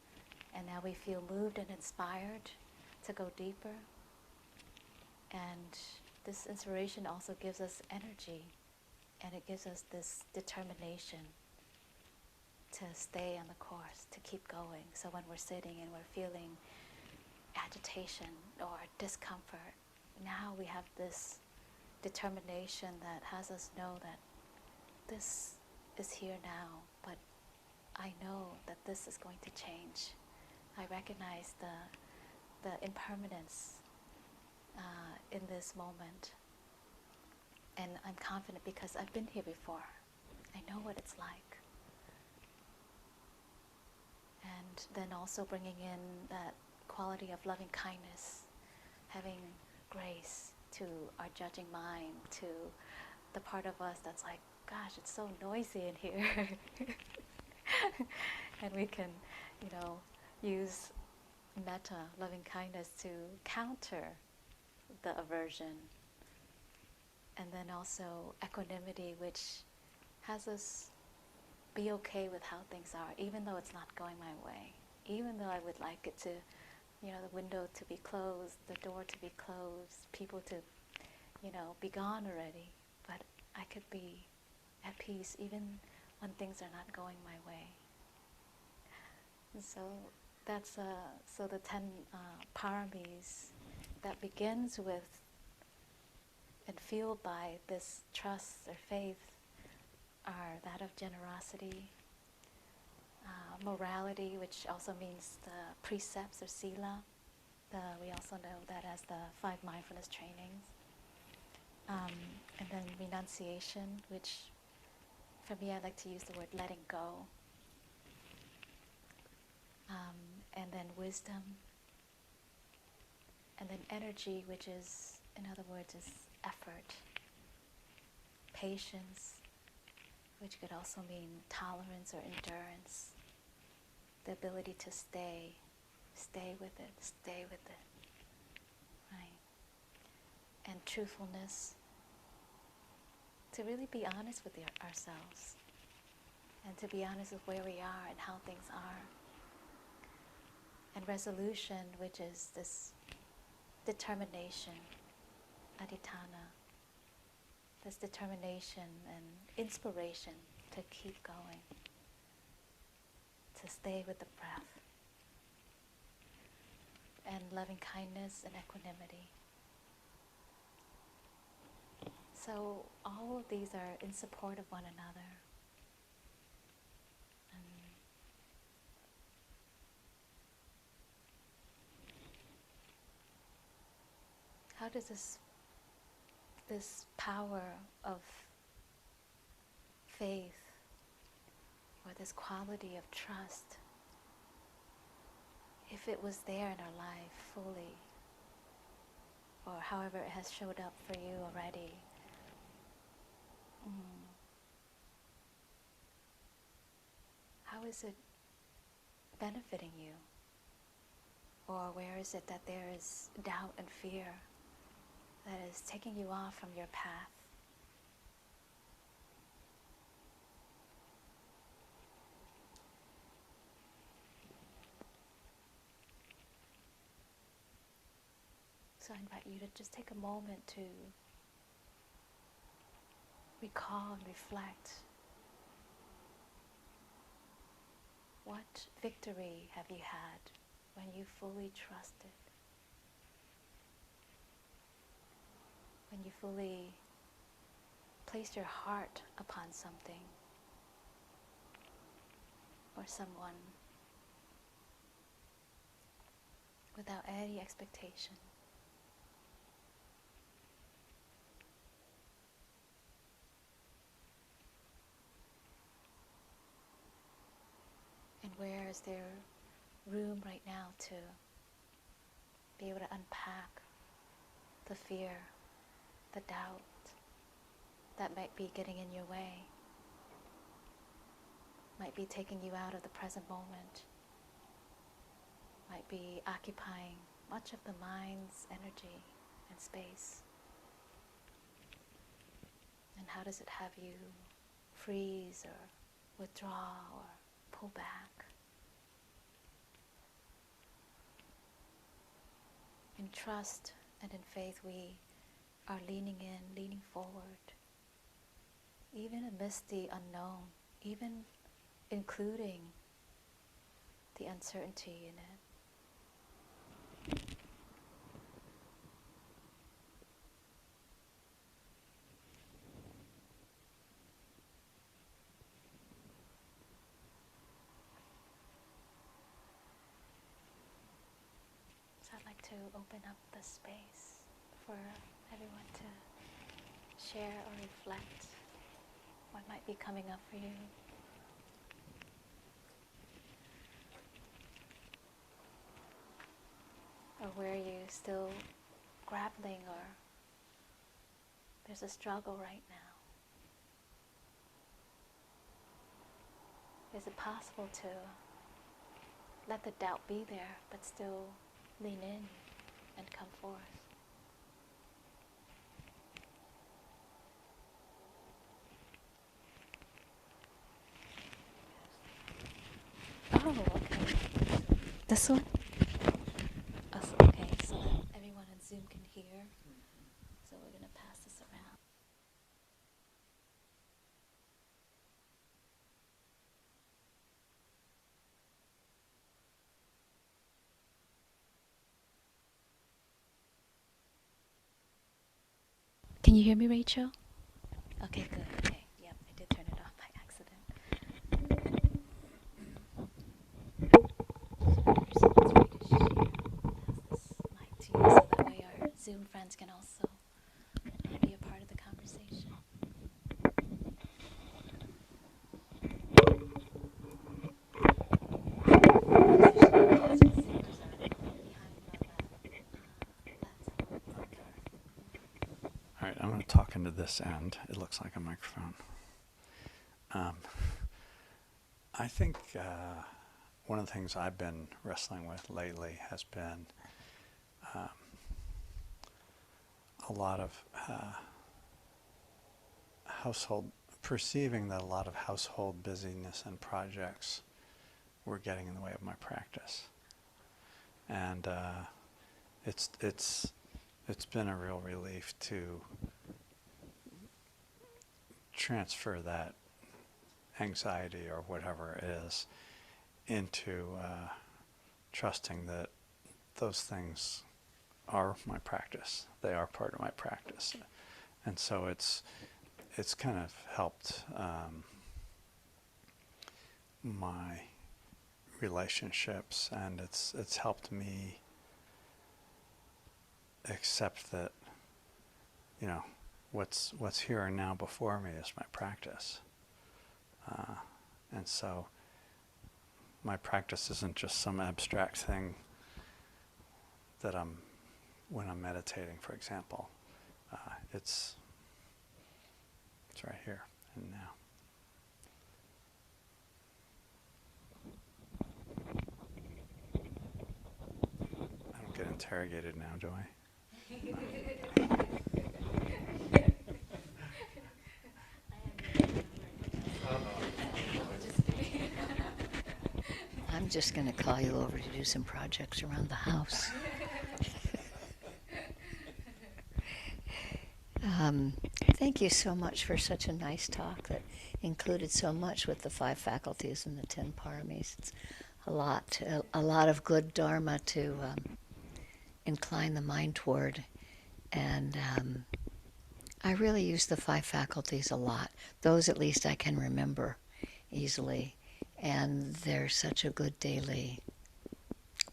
And now we feel moved and inspired to go deeper. And this inspiration also gives us energy, and it gives us this determination to stay on the course, to keep going. So when we're sitting and we're feeling agitation or discomfort, now we have this determination that has us know that this is here now, but I know that this is going to change. I recognize the impermanence in this moment, and I'm confident because I've been here before. I know what it's like. And then also bringing in that quality of loving kindness, having grace to our judging mind, to the part of us that's like, gosh, it's so noisy in here. And we can, use metta, loving kindness, to counter the aversion. And then also equanimity, which has us be okay with how things are, even though it's not going my way. Even though I would like it to, the window to be closed, the door to be closed, people to, be gone already. But I could be at peace even when things are not going my way. And so that's so the 10 paramis that begins with and fueled by this trust or faith are that of generosity, morality, which also means the precepts or sila. We also know that as the 5 mindfulness trainings. And then renunciation, which for me I like to use the word letting go. And then wisdom. And then energy, which is, in other words, is effort. Patience, which could also mean tolerance or endurance. The ability to stay with it, right? And truthfulness, to really be honest with ourselves, and to be honest with where we are and how things are. And resolution, which is this determination, adhitthana, this determination and inspiration to keep going, to stay with the breath. And loving kindness and equanimity. So all of these are in support of one another. And how does this power of faith, or this quality of trust, if it was there in our life fully, or however it has showed up for you already, how is it benefiting you? Or where is it that there is doubt and fear that is taking you off from your path? So I invite you to just take a moment to recall and reflect. What victory have you had when you fully trusted? When you fully placed your heart upon something or someone without any expectation? And where is there room right now to be able to unpack the fear, the doubt that might be getting in your way, might be taking you out of the present moment, might be occupying much of the mind's energy and space? And how does it have you freeze or withdraw or pull back? In trust and in faith, we are leaning in, leaning forward, even amidst the unknown, even including the uncertainty in it. So I'd like to open up the space for everyone to share or reflect what might be coming up for you. Or where you're still grappling, or there's a struggle right now. Is it possible to let the doubt be there, but still lean in and come forth? Oh, okay. This one? Oh, okay, so that everyone on Zoom can hear. So we're going to pass this around. Can you hear me, Rachel? Okay, good. Okay, yep, I did turn it off by accident. So it's free to share. Pass this mic to you so that way our Zoom friends can also be a part of the conversation. All right, I'm going to talk into this end. It looks like a microphone. I think one of the things I've been wrestling with lately has been a lot of perceiving that a lot of household busyness and projects were getting in the way of my practice. And it's been a real relief to transfer that anxiety or whatever it is into trusting that those things are my practice. They are part of my practice. And so it's kind of helped my relationships, and it's helped me accept that, you know, what's here and now before me is my practice. And so my practice isn't just some abstract thing that when I'm meditating, for example. It's right here and now. I don't get interrogated now, do I? I'm just going to call you over to do some projects around the house. Thank you so much for such a nice talk that included so much with the 5 faculties and the 10 paramis. It's a lot of good dharma to incline the mind toward. And I really use the 5 faculties a lot. Those at least I can remember easily. And they're such a good daily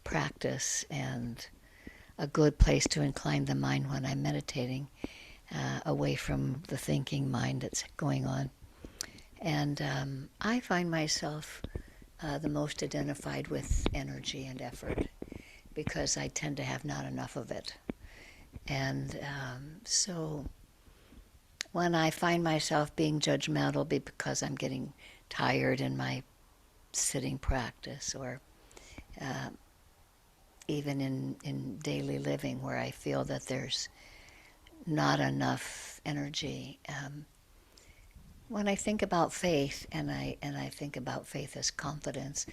practice and a good place to incline the mind when I'm meditating, away from the thinking mind that's going on. And I find myself the most identified with energy and effort because I tend to have not enough of it. And so when I find myself being judgmental because I'm getting tired in my sitting practice, or even in daily living where I feel that there's not enough energy. When I think about faith, and I think about faith as confidence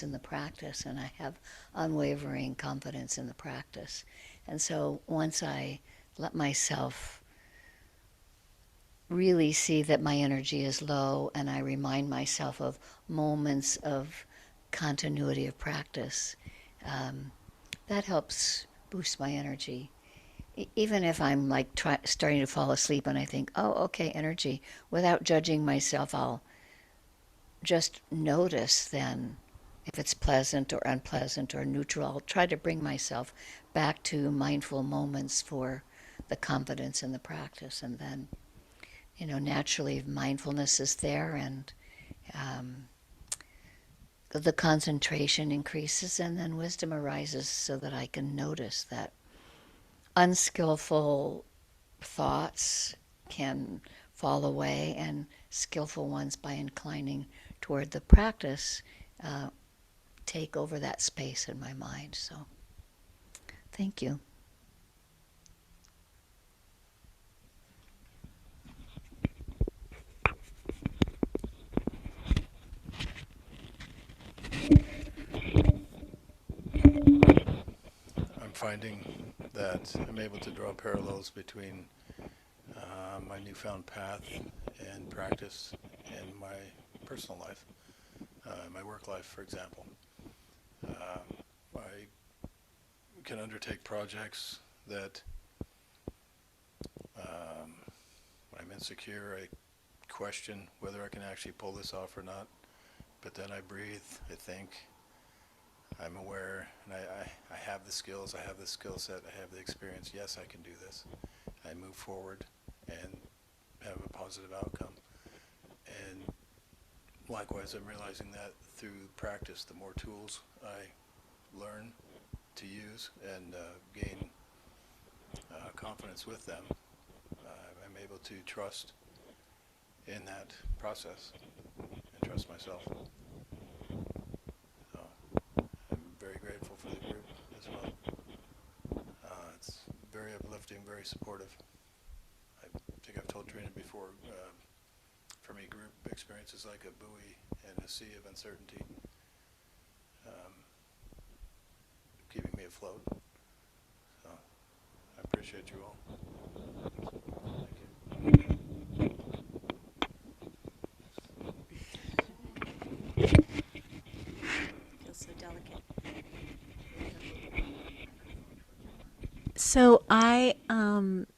in the practice, and I have unwavering confidence in the practice. And so once I let myself really see that my energy is low, and I remind myself of moments of continuity of practice, that helps boost my energy. Even if I'm like starting to fall asleep and I think, oh, okay, energy, without judging myself, I'll just notice then if it's pleasant or unpleasant or neutral. I'll try to bring myself back to mindful moments for the confidence in the practice. And then, naturally mindfulness is there, and the concentration increases, and then wisdom arises so that I can notice that unskillful thoughts can fall away, and skillful ones by inclining toward the practice take over that space in my mind. So thank you. I'm finding that I'm able to draw parallels between my newfound path and practice in my personal life, my work life, for example. I can undertake projects that when I'm insecure, I question whether I can actually pull this off or not. But then I breathe, I think, I'm aware, and I have the skills, I have the skill set, I have the experience. Yes, I can do this. I move forward and have a positive outcome. And likewise, I'm realizing that through practice, the more tools I learn to use and gain confidence with them, I'm able to trust in that process and trust myself. So I'm very grateful for the group as well. It's very uplifting, very supportive. I think I've told Trina before, for me, group experience is like a buoy in a sea of uncertainty, keeping me afloat. So I appreciate you all. Thank you. Feels so delicate. So I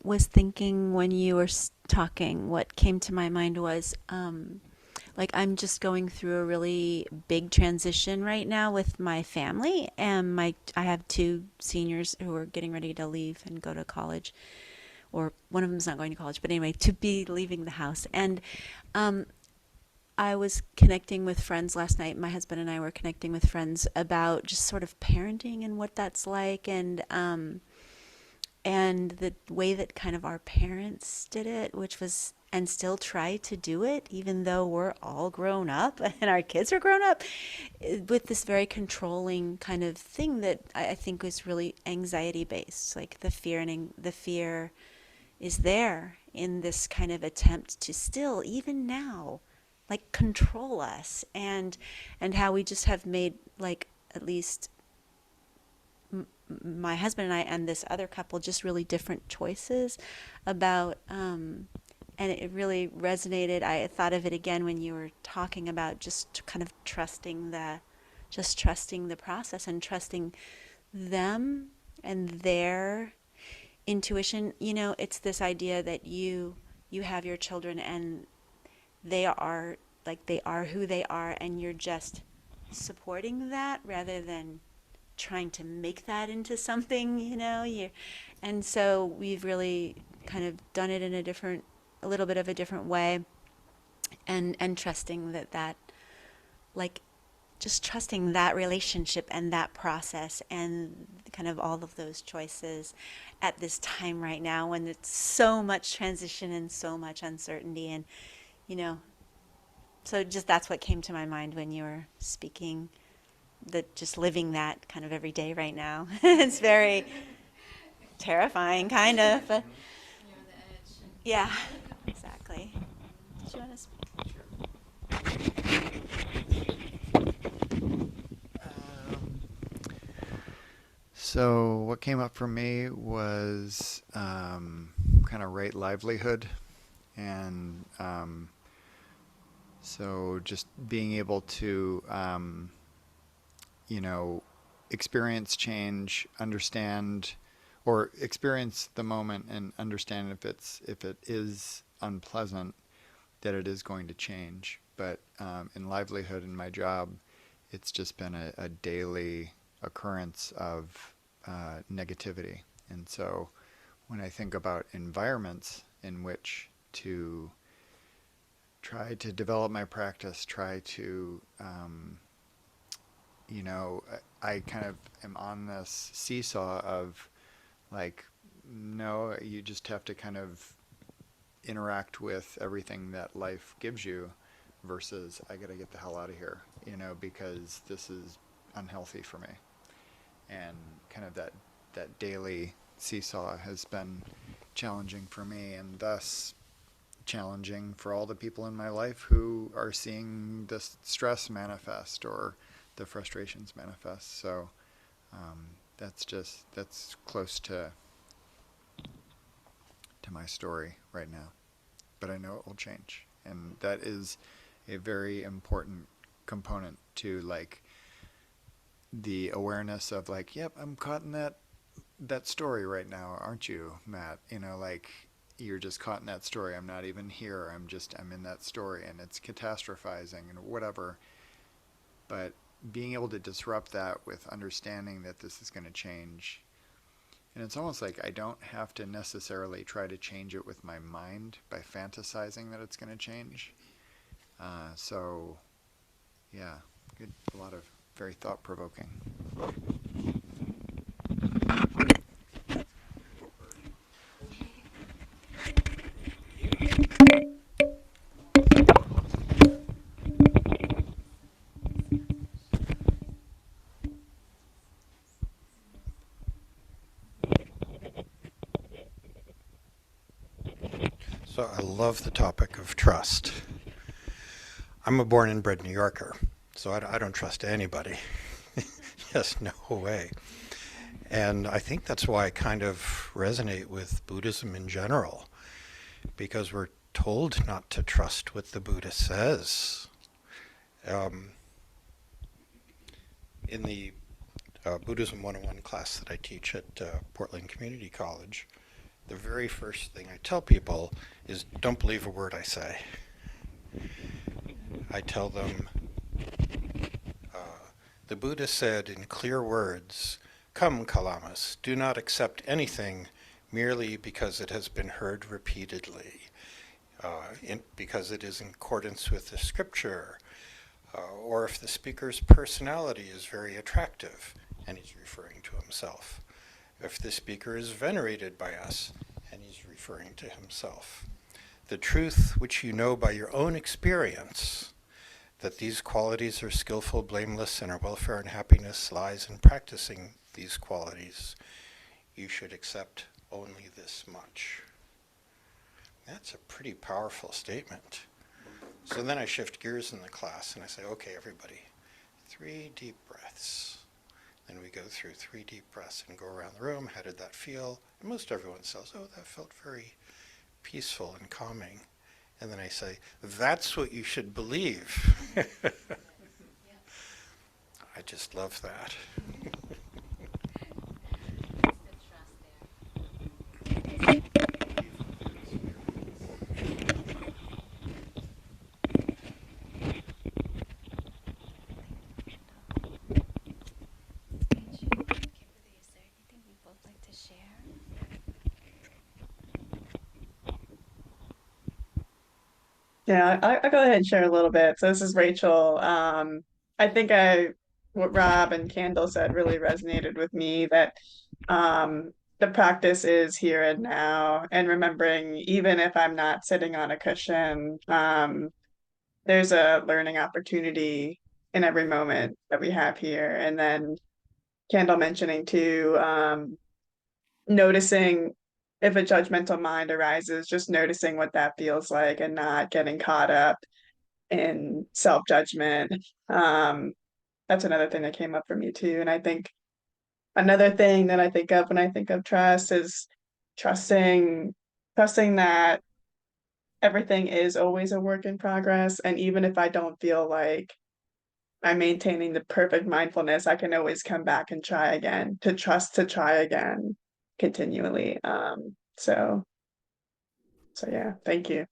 was thinking when you were talking, what came to my mind was like I'm just going through a really big transition right now with my family, and I have two seniors who are getting ready to leave and go to college, or one of them's not going to college, but anyway, to be leaving the house. And I was connecting with friends last night. My husband and I were connecting with friends about just sort of parenting and what that's like, and the way that kind of our parents did it, which was, and still try to do it, even though we're all grown up and our kids are grown up, with this very controlling kind of thing that I think was really anxiety based, like the fear is there in this kind of attempt to still, even now, like control us, and how we just have made, like, at least my husband and I and this other couple, just really different choices about and it really resonated. I thought of it again when you were talking about just kind of trusting the process and trusting them and their intuition. You know, it's this idea that you have your children and they are who they are, and you're just supporting that rather than trying to make that into something, and so we've really kind of done it in a little bit of a different way, and trusting that like just trusting that relationship and that process and kind of all of those choices at this time right now when it's so much transition and so much uncertainty, and so just that's what came to my mind when you were speaking, that just living that kind of every day right now. It's very terrifying, kind of. But yeah, exactly. Do you want to speak? So what came up for me was kind of right livelihood, and so just being able to experience change, understand, or experience the moment and understand if it is unpleasant, that it is going to change. But in livelihood, in my job, it's just been a daily occurrence of negativity. And so when I think about environments in which to try to develop my practice, try to, I kind of am on this seesaw of like, no, you just have to kind of interact with everything that life gives you, versus I gotta get the hell out of here, because this is unhealthy for me. And kind of that daily seesaw has been challenging for me, and thus challenging for all the people in my life who are seeing the stress manifest or the frustrations manifest. So that's close to my story right now, but I know it will change, and that is a very important component to like the awareness of like, yep, I'm caught in that story right now, aren't you, Matt? Like you're just caught in that story. I'm not even here. I'm in that story, and it's catastrophizing and whatever. But being able to disrupt that with understanding that this is going to change. And it's almost like I don't have to necessarily try to change it with my mind by fantasizing that it's going to change. So, yeah, good, a lot of very thought-provoking. So I love the topic of trust. I'm a born and bred New Yorker, so I don't trust anybody. Yes, no way. And I think that's why I kind of resonate with Buddhism in general, because we're told not to trust what the Buddha says. In the Buddhism 101 class that I teach at Portland Community College, the very first thing I tell people is don't believe a word I say. I tell them, the Buddha said in clear words, "Come, Kalamas, do not accept anything merely because it has been heard repeatedly, because it is in accordance with the scripture, or if the speaker's personality is very attractive," and he's referring to himself. "If the speaker is venerated by us," and he's referring to himself. "The truth which you know by your own experience, that these qualities are skillful, blameless, and our welfare and happiness lies in practicing these qualities. You should accept only this much." That's a pretty powerful statement. So then I shift gears in the class and I say, okay, everybody, 3 deep breaths. Then we go through 3 deep breaths and go around the room. How did that feel? And most everyone says, oh, that felt very peaceful and calming. And then I say, that's what you should believe. I just love that. Kimberly, is there anything you'd both like to share? Yeah, I go ahead and share a little bit. So this is Rachel. I think what Rob and Candle said really resonated with me, that the practice is here and now, and remembering even if I'm not sitting on a cushion, there's a learning opportunity in every moment that we have here. And then Candle mentioning too, noticing if a judgmental mind arises, just noticing what that feels like and not getting caught up in self-judgment. That's another thing that came up for me too. And I think another thing that I think of when I think of trust is trusting that everything is always a work in progress. And even if I don't feel like I'm maintaining the perfect mindfulness, I can always come back and try again, to try again continually. So yeah, thank you.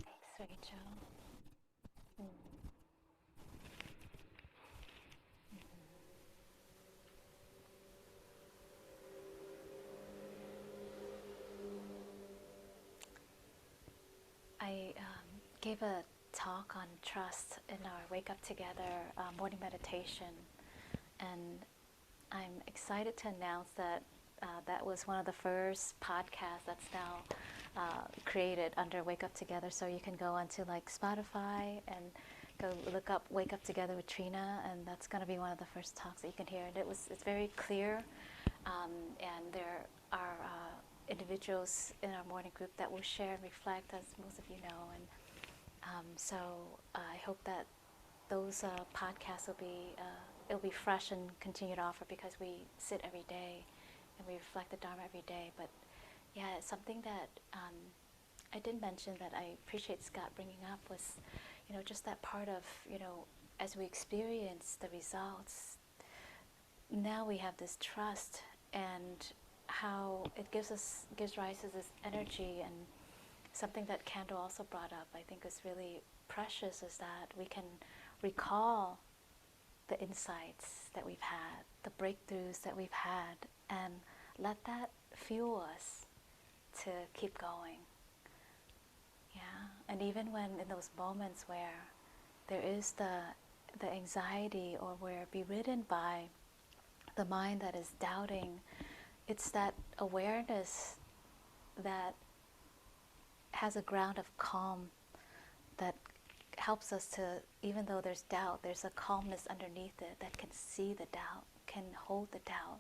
Thanks, Rachel. Mm. I gave a talk on trust in our Wake Up Together morning meditation, and I'm excited to announce that that was one of the first podcasts that's now created under Wake Up Together. So you can go onto like Spotify and go look up Wake Up Together with Trina, and that's going to be one of the first talks that you can hear. And it's very clear, and there are individuals in our morning group that will share and reflect, as most of you know. And so I hope that those podcasts will be it'll be fresh and continue to offer, because we sit every day and we reflect the Dharma every day. But yeah, it's something that I did mention that I appreciate Scott bringing up was, just that part of, as we experience the results, now we have this trust, and how it gives rise to this energy. And something that Kando also brought up, I think is really precious, is that we can recall the insights that we've had, the breakthroughs that we've had, and let that fuel us to keep going. Yeah, and even when in those moments where there is the anxiety, or we're beridden by the mind that is doubting, it's that awareness that has a ground of calm that helps us to, even though there's doubt, there's a calmness underneath it that can see the doubt, can hold the doubt,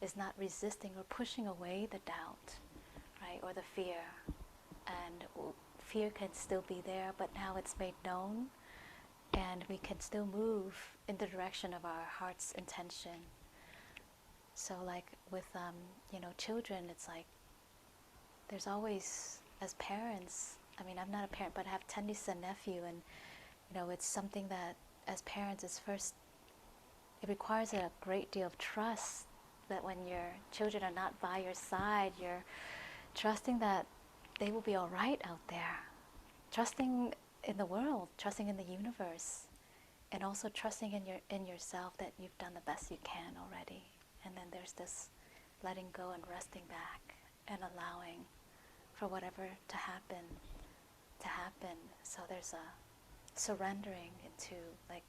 is not resisting or pushing away the doubt, right, or the fear. And fear can still be there, but now it's made known, and we can still move in the direction of our heart's intention. So like with children, it's like there's always, as parents, I mean, I'm not a parent, but I have 10 nieces and nephew, and it's something that as parents is first, it requires a great deal of trust, that when your children are not by your side, you're trusting that they will be all right out there, trusting in the world, trusting in the universe, and also trusting in yourself that you've done the best you can already. And then there's this letting go and resting back and allowing for whatever to happen. So there's a surrendering into, like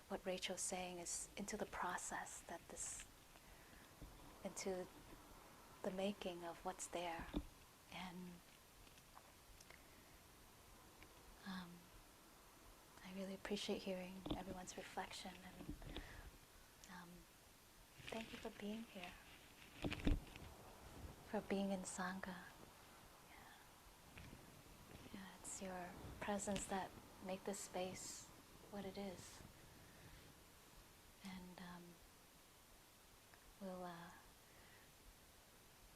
what Rachel's saying, is into the process, that into the making of what's there. And I really appreciate hearing everyone's reflection, and thank you for being here, for being in Sangha. Yeah, it's your presence that make this space what it is. And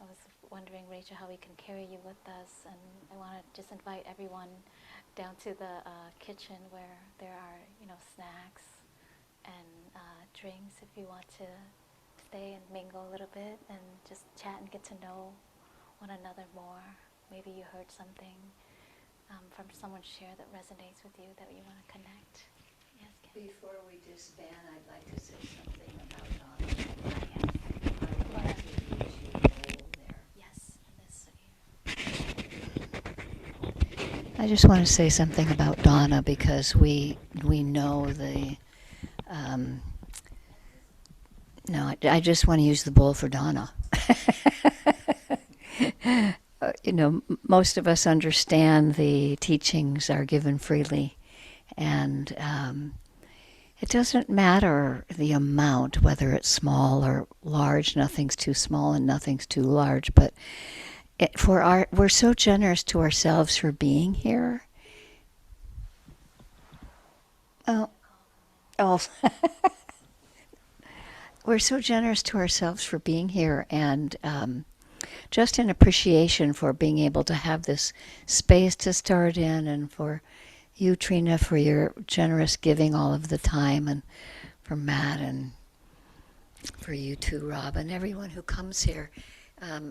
I was wondering, Rachel, how we can carry you with us, and I want to just invite everyone down to the kitchen, where there are, snacks and drinks, if you want to stay and mingle a little bit and just chat and get to know one another more. Maybe you heard something from someone share that resonates with you, that you want to connect. Yes, Ken? Before we disband, I'd like to say something about Donna. I would like to use your role there. Yes, and this here. I just want to say something about Donna, because we know the. No, I just want to use the bowl for Donna. Most of us understand the teachings are given freely, and it doesn't matter the amount, whether it's small or large. Nothing's too small and nothing's too large. But we're so generous to ourselves for being here. Oh. We're so generous to ourselves for being here, and just in appreciation for being able to have this space to start in, and for you, Trina, for your generous giving all of the time, and for Matt, and for you too, Rob, and everyone who comes here.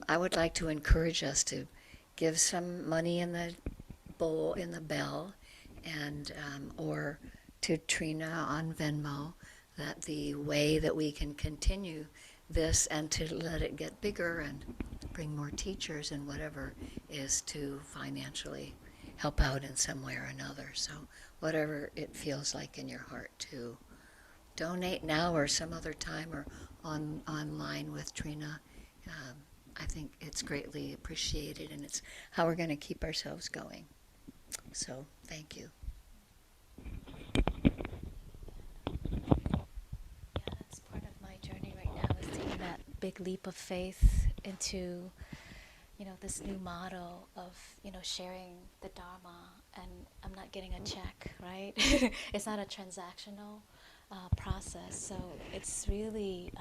I would like to encourage us to give some money in the bowl, in the bell, and or to Trina on Venmo, that the way that we can continue this and to let it get bigger and bring more teachers and whatever is to financially help out in some way or another. So whatever it feels like in your heart to donate now or some other time, or online with Trina, I think it's greatly appreciated, and it's how we're going to keep ourselves going. So, thank you. Yeah, that's part of my journey right now, is taking that big leap of faith into, this new model of, sharing the Dharma, and I'm not getting a check, right? It's not a transactional process, so it's really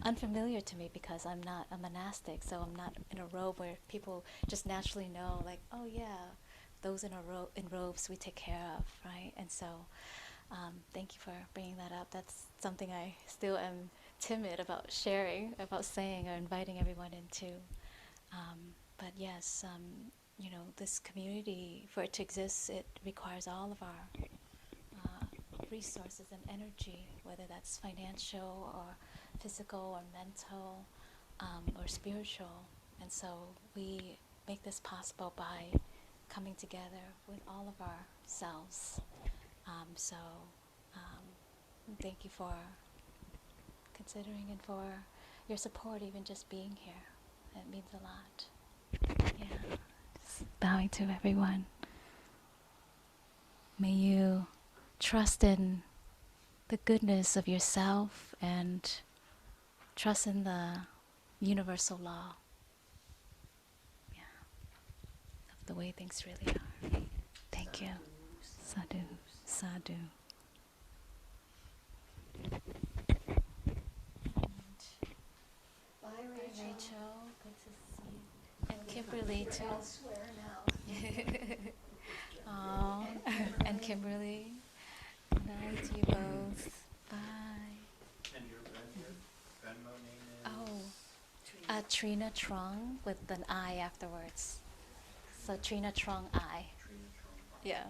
unfamiliar to me because I'm not a monastic, so I'm not in a robe where people just naturally know, like, oh yeah, those in robes we take care of, right? And so thank you for bringing that up. That's something I still am timid about sharing, about saying or inviting everyone into. But yes, this community, for it to exist, it requires all of our resources and energy, whether that's financial or physical or mental or spiritual. And so we make this possible by coming together with all of ourselves. So thank you for considering and for your support, even just being here. It means a lot. Yeah. Just bowing to everyone. May you trust in the goodness of yourself and trust in the universal law, of the way things really are. Thank you. Sadhu. Sadhu. Bye, Rachel. Good to see you. And Kimberly too. Elsewhere now. Oh, and Kimberly. Good night to you both. Bye. And your Venmo name Oh, Trina Truong with an I afterwards. So Trina Truong I. Trina Truong. Yeah.